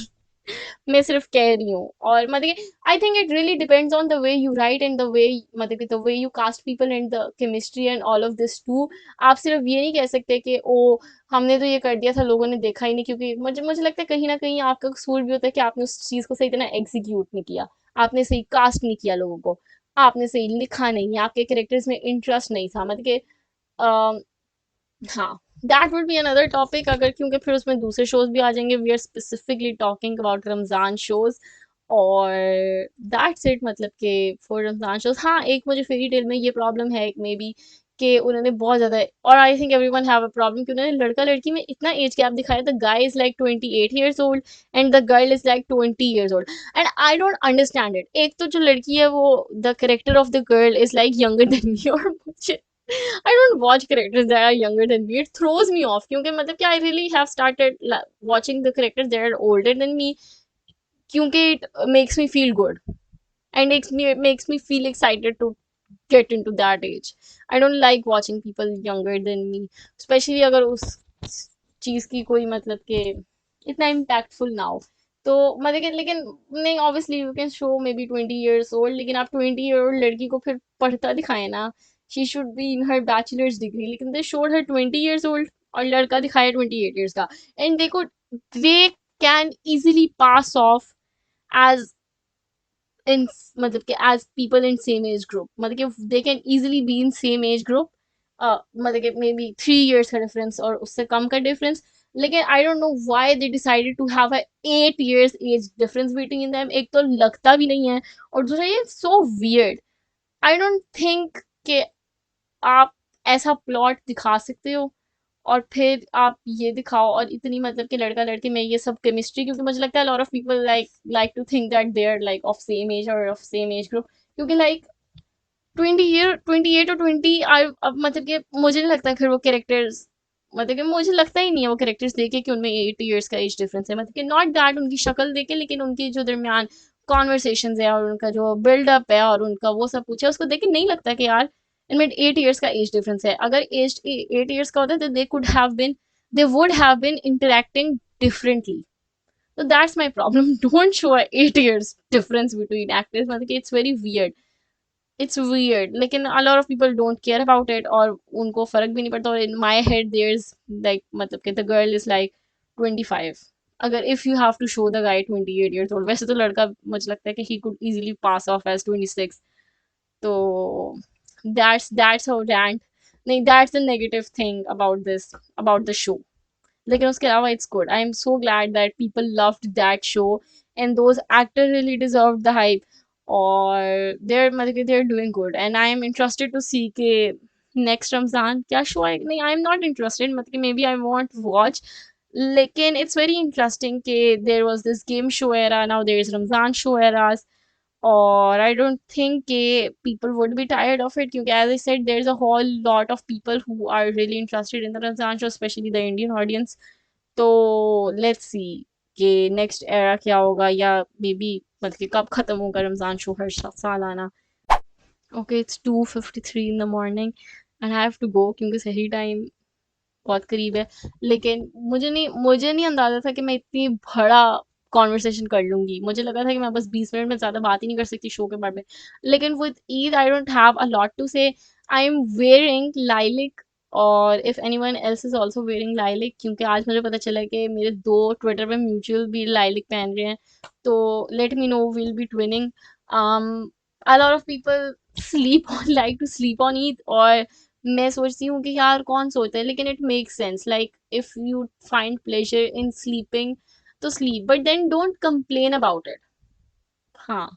मैं सिर्फ कह रही हूँ. और मतलब I think it really depends on the way you write and the way, मतलब कि the way you cast people and the chemistry and all of this too. आप सिर्फ ये नहीं कह सकते कि ओ हमने तो ये कर दिया था, लोगों ने देखा ही नहीं, क्योंकि मुझे मुझे लगता है कहीं ना कहीं आपका कसूर भी होता है कि आपने उस चीज को सही तरह एग्जीक्यूट नहीं किया, आपने सही कास्ट नहीं किया लोगों को, आपने सही लिखा नहीं, आपके कैरेक्टर्स में इंटरेस्ट नहीं था. मतलब कि हाँ, that would be another topic, अगर क्योंकि फिर उसमें दूसरे शोज भी आ जाएंगे. We are specifically talking about Ramzan shows, और दैट्स इट. मतलब कि फॉर रमजान शोज, हाँ एक मुझे फेरी टेल में ये प्रॉब्लम है मे बी कि उन्होंने बहुत ज्यादा, और I think everyone have a problem कि उन्होंने लड़का लड़की में इतना एज गैप दिखाया. The guy is like 28 years old and the girl is like 20 years old, and I don't understand it. एक तो जो लड़की है वो, the character of the girl is like younger than me, और मुझे I don't watch characters that are younger than me. It throws me off क्योंकि मतलब कि I really have started watching the characters that are older than me क्योंकि it makes me feel good and makes me feel excited to get into that age. I don't like watching people younger than me, especially अगर उस चीज की कोई मतलब के इतना impactful ना हो. तो मतलब कि लेकिन नहीं, obviously you can show may be 20 years old, लेकिन आप 20 year old लड़की को फिर पढ़ता दिखाए ना. She should be in her bachelor's degree, लेकिन they showed her 20 years old, और लड़का दिखाया 28 years का. And they can easily pass off age in, मतलब कि age people in same age group, मतलब कि they can easily be in same age group. मतलब कि मे बी 3 years का डिफरेंस और उससे कम का डिफरेंस. लेकिन I don't know why they decided to have a 8 years age difference between them. एक तो लगता भी नहीं है, और दूसरा ये so weird. I don't think कि आप ऐसा प्लॉट दिखा सकते हो और फिर आप ये दिखाओ, और इतनी मतलब कि लड़का लड़की में ये सब केमिस्ट्री, क्योंकि मुझे लगता है lot of people like to think that they are like of same age और ऑफ सेम एज ग्रुप, क्योंकि लाइक 28 और 20 अब मतलब कि मुझे नहीं लगता फिर वो कैरेक्टर्स, मतलब कि मुझे लगता ही नहीं है वो कैरेक्टर्स देखे कि उनमें 8 years का एज डिफरेंस है. मतलब कि नॉट दैट उनकी शक्ल देखे, लेकिन उनकी जो दरमियान कॉन्वर्सेशन है और उनका जो बिल्डअप है और उनका वो सब कुछ है, उसको देख के नहीं लगता कि यार इनमें 8 years का एज डिफरेंस है. अगर एज 8 years का होता तो they would have been interacting differently. So that's my problem. Don't show a 8 years difference between actors. मतलब कि it's very weird. It's weird. लेकिन a lot of people don't care about it, और उनको फर्क भी नहीं पड़ता. और in my head there's like मतलब कि the girl is like 25. अगर if you have to show the guy 28 years old, वैसे तो लड़का मुझे लगता है कि he could easily pass off as 26. तो that's how rant, नहीं, that's the negative thing about this, about the show. लेकिन उसके अलावा it's good. I am so glad that people loved that show and those actor really deserve the hype, और there मतलब they are doing good. And I am interested to see के next Ramzan क्या show है. नहीं, आई am not interested, मतलब मे be I won't watch, लेकिन it's very interesting कि there was this game show era, now there is Ramzan show eras. और I don't think कि people would be tired of it, क्योंकि as I said there's a whole lot of people who are really interested in the Ramzan show, especially the Indian audience. तो let's see कि next era क्या होगा, या may be मतलब कि कब खत्म होगा रमजान शो हर साल आना. Okay, it's 2:53 in the morning and I have to go क्योंकि सही टाइम बहुत करीब है. लेकिन मुझे नहीं अंदाजा था कि मैं इतनी बड़ा कॉन्वर्सेशन कर लूंगी. मुझे लगा था कि मैं बस 20 मिनट में ज्यादा बात ही नहीं कर सकती शो के बारे में. लेकिन with Eid I don't have a lot to say. I am wearing lilac, और if anyone else is also wearing lilac, क्योंकि आज मुझे पता चला कि मेरे दो ट्विटर पे म्यूचुअल भी लाइलिक पहन रहे हैं. तो let me know, will be twinning. a lot of people sleep on like to sleep on Eid, और मैं सोचती हूँ कि यार कौन सोता है, लेकिन it make sense. Like if you find pleasure in sleeping तो sleep, but then don't complain about it. हाँ,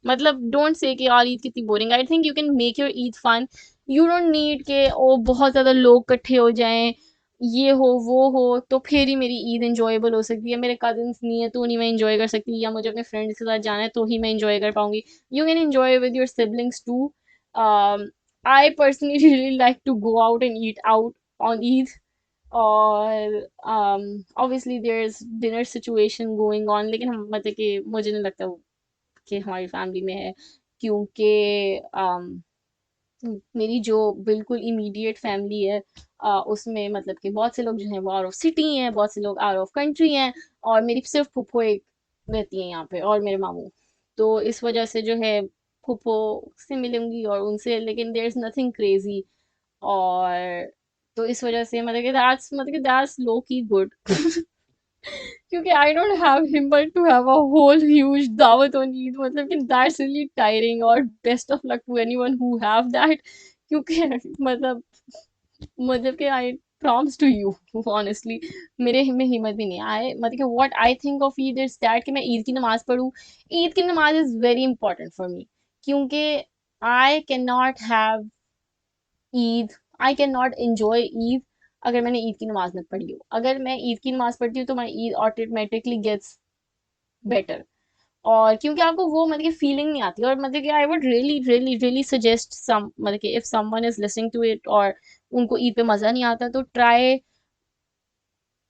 मतलब डोंट से कि यार ईद कितनी boring. I think you can make your Eid fun. You don't need के ओ बहुत ज्यादा लोग इकट्ठे हो जाएं, ये हो वो हो, तो फिर ही मेरी ईद इंजॉयबल हो सकती है। मेरे कजिन्स नहीं है तो नहीं मैं इंजॉय कर सकती, या मुझे अपने फ्रेंड्स के साथ जाना है तो ही मैं इंजॉय कर पाऊंगी। You can enjoy with your siblings too. I personally really like to go out and eat out on Eid, और obviously there's dinner situation going on, लेकिन हम मतलब कि मुझे नहीं लगता कि हमारी फैमिली में है, क्योंकि मेरी जो बिल्कुल इमीडिएट फैमिली है, उसमें मतलब कि बहुत से लोग जो हैं वो आउट ऑफ सिटी हैं, बहुत से लोग आउट ऑफ कंट्री हैं, और मेरी सिर्फ फूफो एक रहती है यहाँ पे, और मेरे मामू। तो इस वजह से जो है फूफो से मिलूंगी और उनसे, लेकिन देयर इज नथिंग क्रेजी। और तो इस वजह से मतलब कि दैट्स लो की गुड क्योंकि I don't have him but to have a whole huge दावत ऑन ईद, मतलब कि दैट्स रियली टायरिंग, और best of luck to anyone who have that, क्योंकि मतलब कि I promise to you honestly मेरे में हिम्मत भी नहीं आए, मतलब कि what I think of Eid is that कि मैं ईद की नमाज पढ़ूं। ईद की नमाज is very important for me, क्योंकि I can not have Eid, I can not enjoy Eid अगर मैंने ईद की नमाज मत पढ़ी हो। अगर मैं ईद की नमाज पढ़ती हूँ तो माई ईद ऑटोमेटिकली गेट्स बेटर, और क्योंकि आपको वो मतलब कि फीलिंग नहीं आती, और मतलब कि I would really really really suggest some, मतलब कि if someone is listening to it और उनको ईद पे मजा नहीं आता, तो try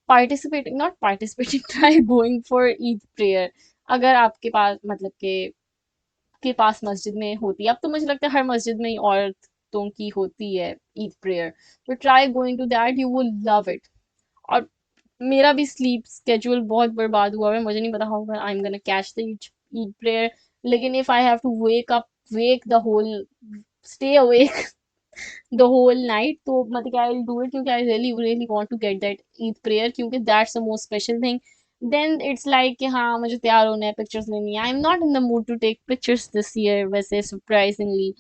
participating, not participating, try going for Eid prayer. अगर आपके पास मतलब के पास मस्जिद में होती है, अब तो मुझे लगता है हर मस्जिद में ही औरतों की होती है ईद प्रेयर, तो try going to that, you will love it. और मेरा भी स्लीप स्केड्यूल बहुत बर्बाद हुआ है, मुझे नहीं पता how I am gonna catch the Eid prayer, लेकिन if I have to wake the whole stay awake the whole night, तो मतलब आई विल डू इट, क्योंकि I really really want to get that Eid prayer, क्योंकि that's the most special thing. Then it's like कि हाँ मुझे तैयार होना है, पिक्चर्स लेनी है, I am not in the mood to take pictures this year वैसे सरप्राइजिंगली,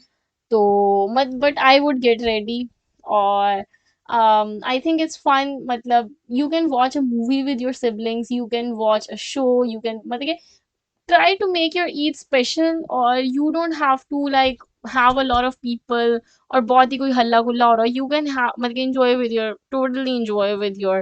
तो मत but I would get ready. और आई थिंक इट्स फन, मतलब you can watch a movie with your siblings, you can watch a show, you can मतलब try to make your Eid special, or you don't have to like have a lot of people और बहुत ही कोई हल्ला गुल्ला हो रहा है, you can have मतलब enjoy with your totally enjoy with your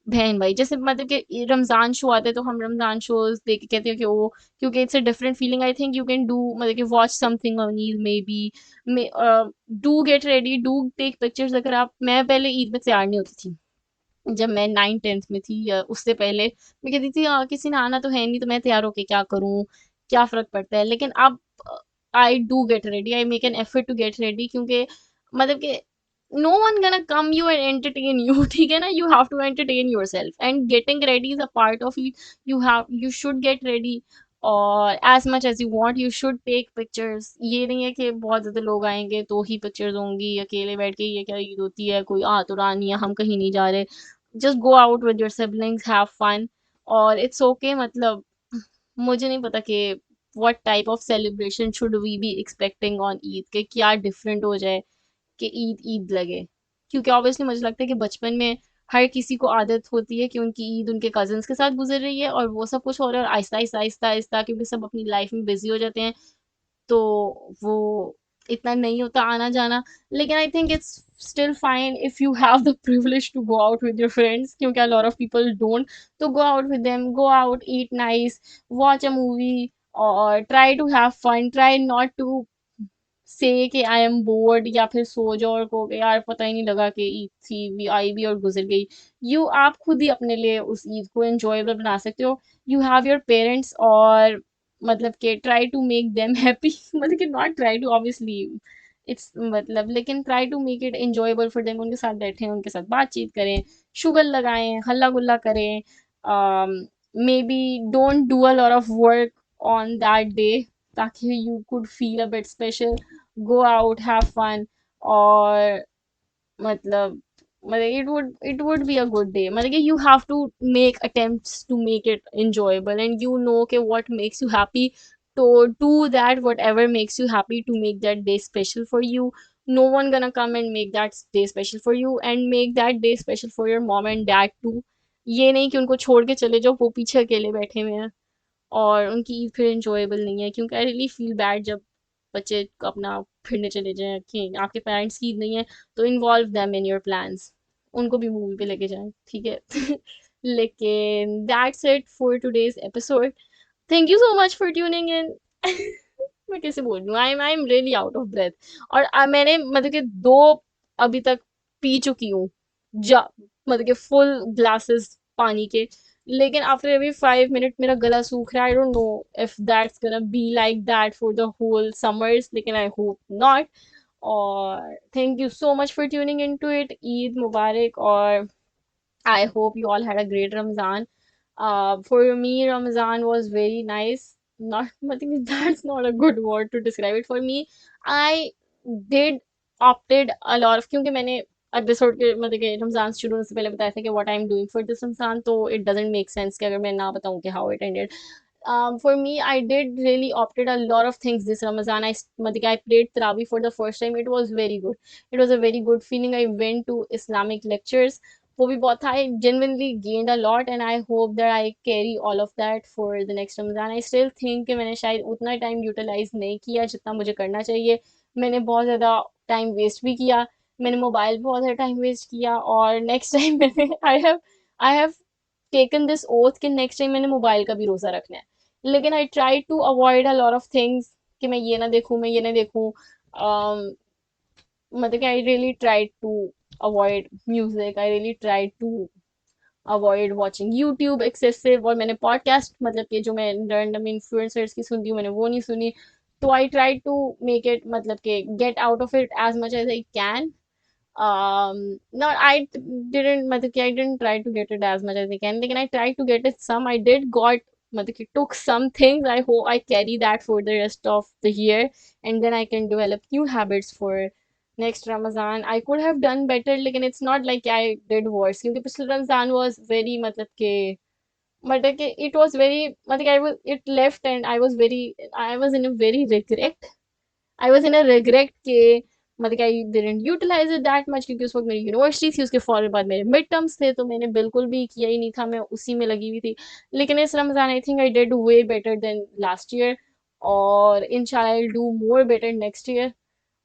बहन भाई। जैसे मतलब कि रमजान शो आते हैं तो हम रमजान शोज देख के कहते हैं कि वो, क्योंकि it's a different feeling, I think you can do मतलब कि watch something on Eid may be, do get ready, do take pictures. अगर आप, मैं पहले ईद में तैयार नहीं होती थी, जब मैं 9th 10th में थी, या उससे पहले मैं कहती थी किसी ने आना तो है नहीं, तो मैं तैयार होके क्या करूं, क्या फर्क पड़ता है। लेकिन अब I do get ready, I make an effort to get ready, क्योंकि मतलब कि no one gonna come you and entertain you ठीक है ना, you have to entertain yourself, and getting ready is a part of it, you should get ready, और as much as you want you should take pictures। ये नहीं है कि बहुत ज्यादा लोग आएंगे तो ही पिक्चर्स होंगी, अकेले बैठ के ये क्या ईद होती है, कोई आ तो रहा नहीं है, हम कहीं नहीं जा रहे, just go out with your siblings, have fun, और it's okay। मतलब मुझे नहीं पता कि what type of celebration should we be expecting on Eid, के क्या डिफरेंट हो जाए कि ईद ईद लगे, क्योंकि ऑब्वियसली मुझे लगता है कि बचपन में हर किसी को आदत होती है कि उनकी ईद उनके कजन्स के साथ गुजर रही है, और वो सब कुछ हो रहा है, और आहिस्ता आहिस्ता आहिस्ता आहिस्ता क्योंकि सब अपनी लाइफ में बिजी हो जाते हैं, तो वो इतना नहीं होता आना जाना। लेकिन I think it's still fine if you have the privilege to go out with your friends, क्योंकि a lot of people don't, तो go out with them, go out, eat nice, watch a movie, or try to have fun, try not to से कि I am board, या फिर सो जाओ और कहो कि यार पता ही नहीं लगा कि ईद थी भी, आई भी और गुजर गई। यू आप खुद ही अपने लिए उस ईद को एंजॉयबल बना सकते हो। यू हैव योर पेरेंट्स, और मतलब कि try to make them happy मतलब कि not try to obviously, it's मतलब, लेकिन try to make it enjoyable for them, उनके साथ बैठें, उनके साथ बातचीत करें, शुगर लगाएं, हल्ला गुल्ला करें, maybe don't do a lot of work on that day, ताकि you could feel a bit special, go out, have fun, और मतलब it would be a good day, मतलब कि you have to make attempts to make it enjoyable, and you know कि what makes you happy, to do that whatever makes you happy to make that day special for you। No one gonna come and make that day special for you, and make that day special for your mom and dad too। ये नहीं कि उनको छोड़ के चले जाओ, वो पीछे अकेले बैठे हुए हैं और उनकी ईद फिर एंजॉयबल नहीं है, क्योंकि आई रियली फील बैड जब बच्चे अपना फिरने चले जाएं कि आपके पेरेंट्स की ईद नहीं है, तो involve them in your plans. उनको भी मूवी पे लेके जाएं, ठीक है। लेकिन that's it for today's episode. Thank you so much for tuning in. मैं कैसे बोल रही हूँ, I am really out of breath. और मैंने मतलब कि दो अभी तक पी चुकी हूँ, जा मतलब कि फुल ग्लासेस पानी के। लेकिन आफ्टर एवरी 5 मिनट मेरा गला सूख रहा है। I don't know if that's gonna be like that for the whole summers, लेकिन आई होप नॉट। और thank you so much for tuning into it. Eid Mubarak, or I hope you all had a great Ramzan. For me, Ramzan was very nice. Not, I think that's not a good word to describe it. For me, I did opted a lot of, क्योंकि मैंने episode के मतलब कि रमजान शुरू होने से पहले बताया था कि what I am doing for this Ramzan, तो इट डजंट मेक सेंस कि अगर मैं ना बताऊं कि how it ended. For me, I did really opted a lot of things this Ramadan. I prayed Taraweeh for the first time. It was very good. It was a very good feeling. I went to Islamic lectures. वो भी बहुत था. I genuinely gained a lot, and I hope that I carry all of that for the next Ramadan. I still think कि मैंने शायद उतना time utilize नहीं किया जितना मुझे करना चाहिए. मैंने बहुत ज़्यादा टाइम वेस्ट भी किया. मैंने मोबाइल पे बहुत ज़्यादा टाइम वेस्ट किया. और नेक्स्ट टाइम मैंने I have taken this oath कि नेक्स्ट टाइम मैंने मोबाइल का भी रोज़ा रखना है. लेकिन I try to avoid a lot of things कि मैं ये ना देखूं, मैं ये ना देखूं. मतलब कि I really try to avoid music. I really try to avoid watching YouTube excessive. और मैंने पॉडकास्ट मतलब कि जो मैं रैंडम इन्फ्लुएंसर्स की सुनती हूँ मैंने वो नहीं सुनी. तो I try to make it मतलब कि get out of it as much as I can. Not I didn't मतलब कि I didn't try to get it as much as I can, लेकिन I tried to get it some. I did got मतलब कि took some things. I hope I carry that for the rest of the year, and then I can develop new habits for next Ramazan. I could have done better, लेकिन it's not like I did worse, क्योंकि पिछले Ramzan was very मतलब कि it was very मतलब कि it left and I was in a very regret. I was in a regret के मतलब I didn't utilize it that much, क्योंकि उस वक्त मेरी यूनिवर्सिटी थी, उसके फौरन बाद मेरे मिड टर्म्स थे, तो मैंने बिल्कुल भी किया ही नहीं था, मैं उसी में लगी हुई थी. लेकिन इस Ramzan I think I did way better than last year. और इंशाल्लाह I do more better next year.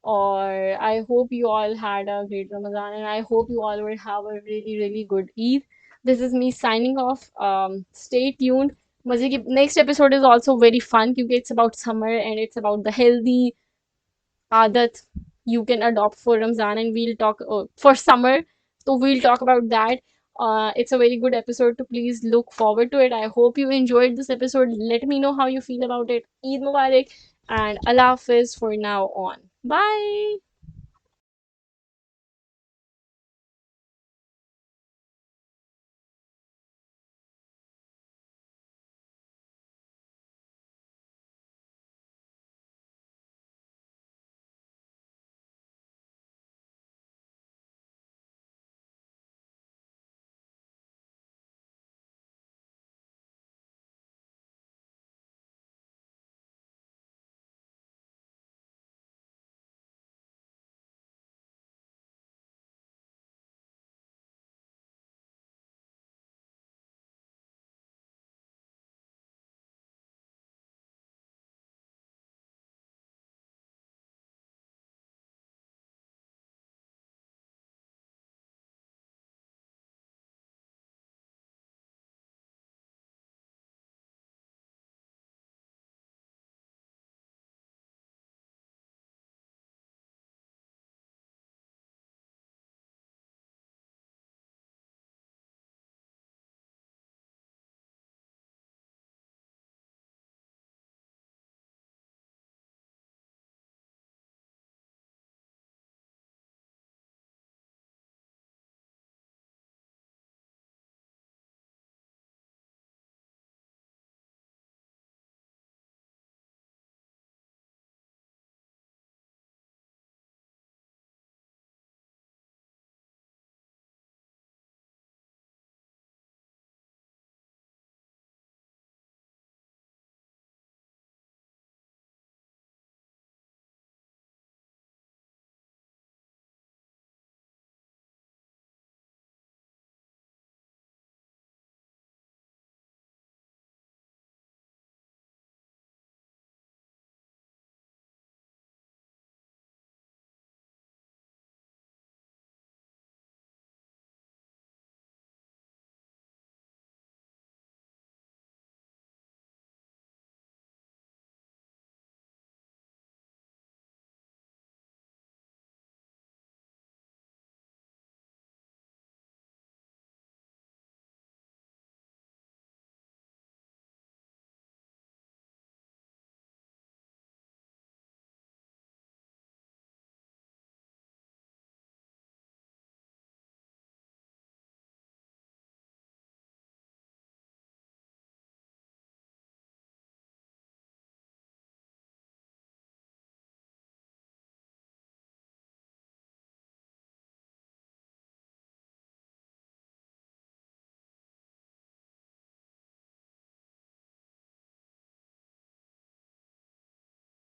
और I hope you all had a great Ramadan, and I hope you all will have a really really good Eid. This is me signing off. Stay tuned. मजे की next episode is also very fun क्योंकि it's about summer and it's about the healthy adat you can adopt for Ramzan, and we'll talk for summer. So we'll talk about that. It's a very good episode to please look forward to it. I hope you enjoyed this episode. Let me know how you feel about it. Eid Mubarak and Allah Hafiz for now on. Bye.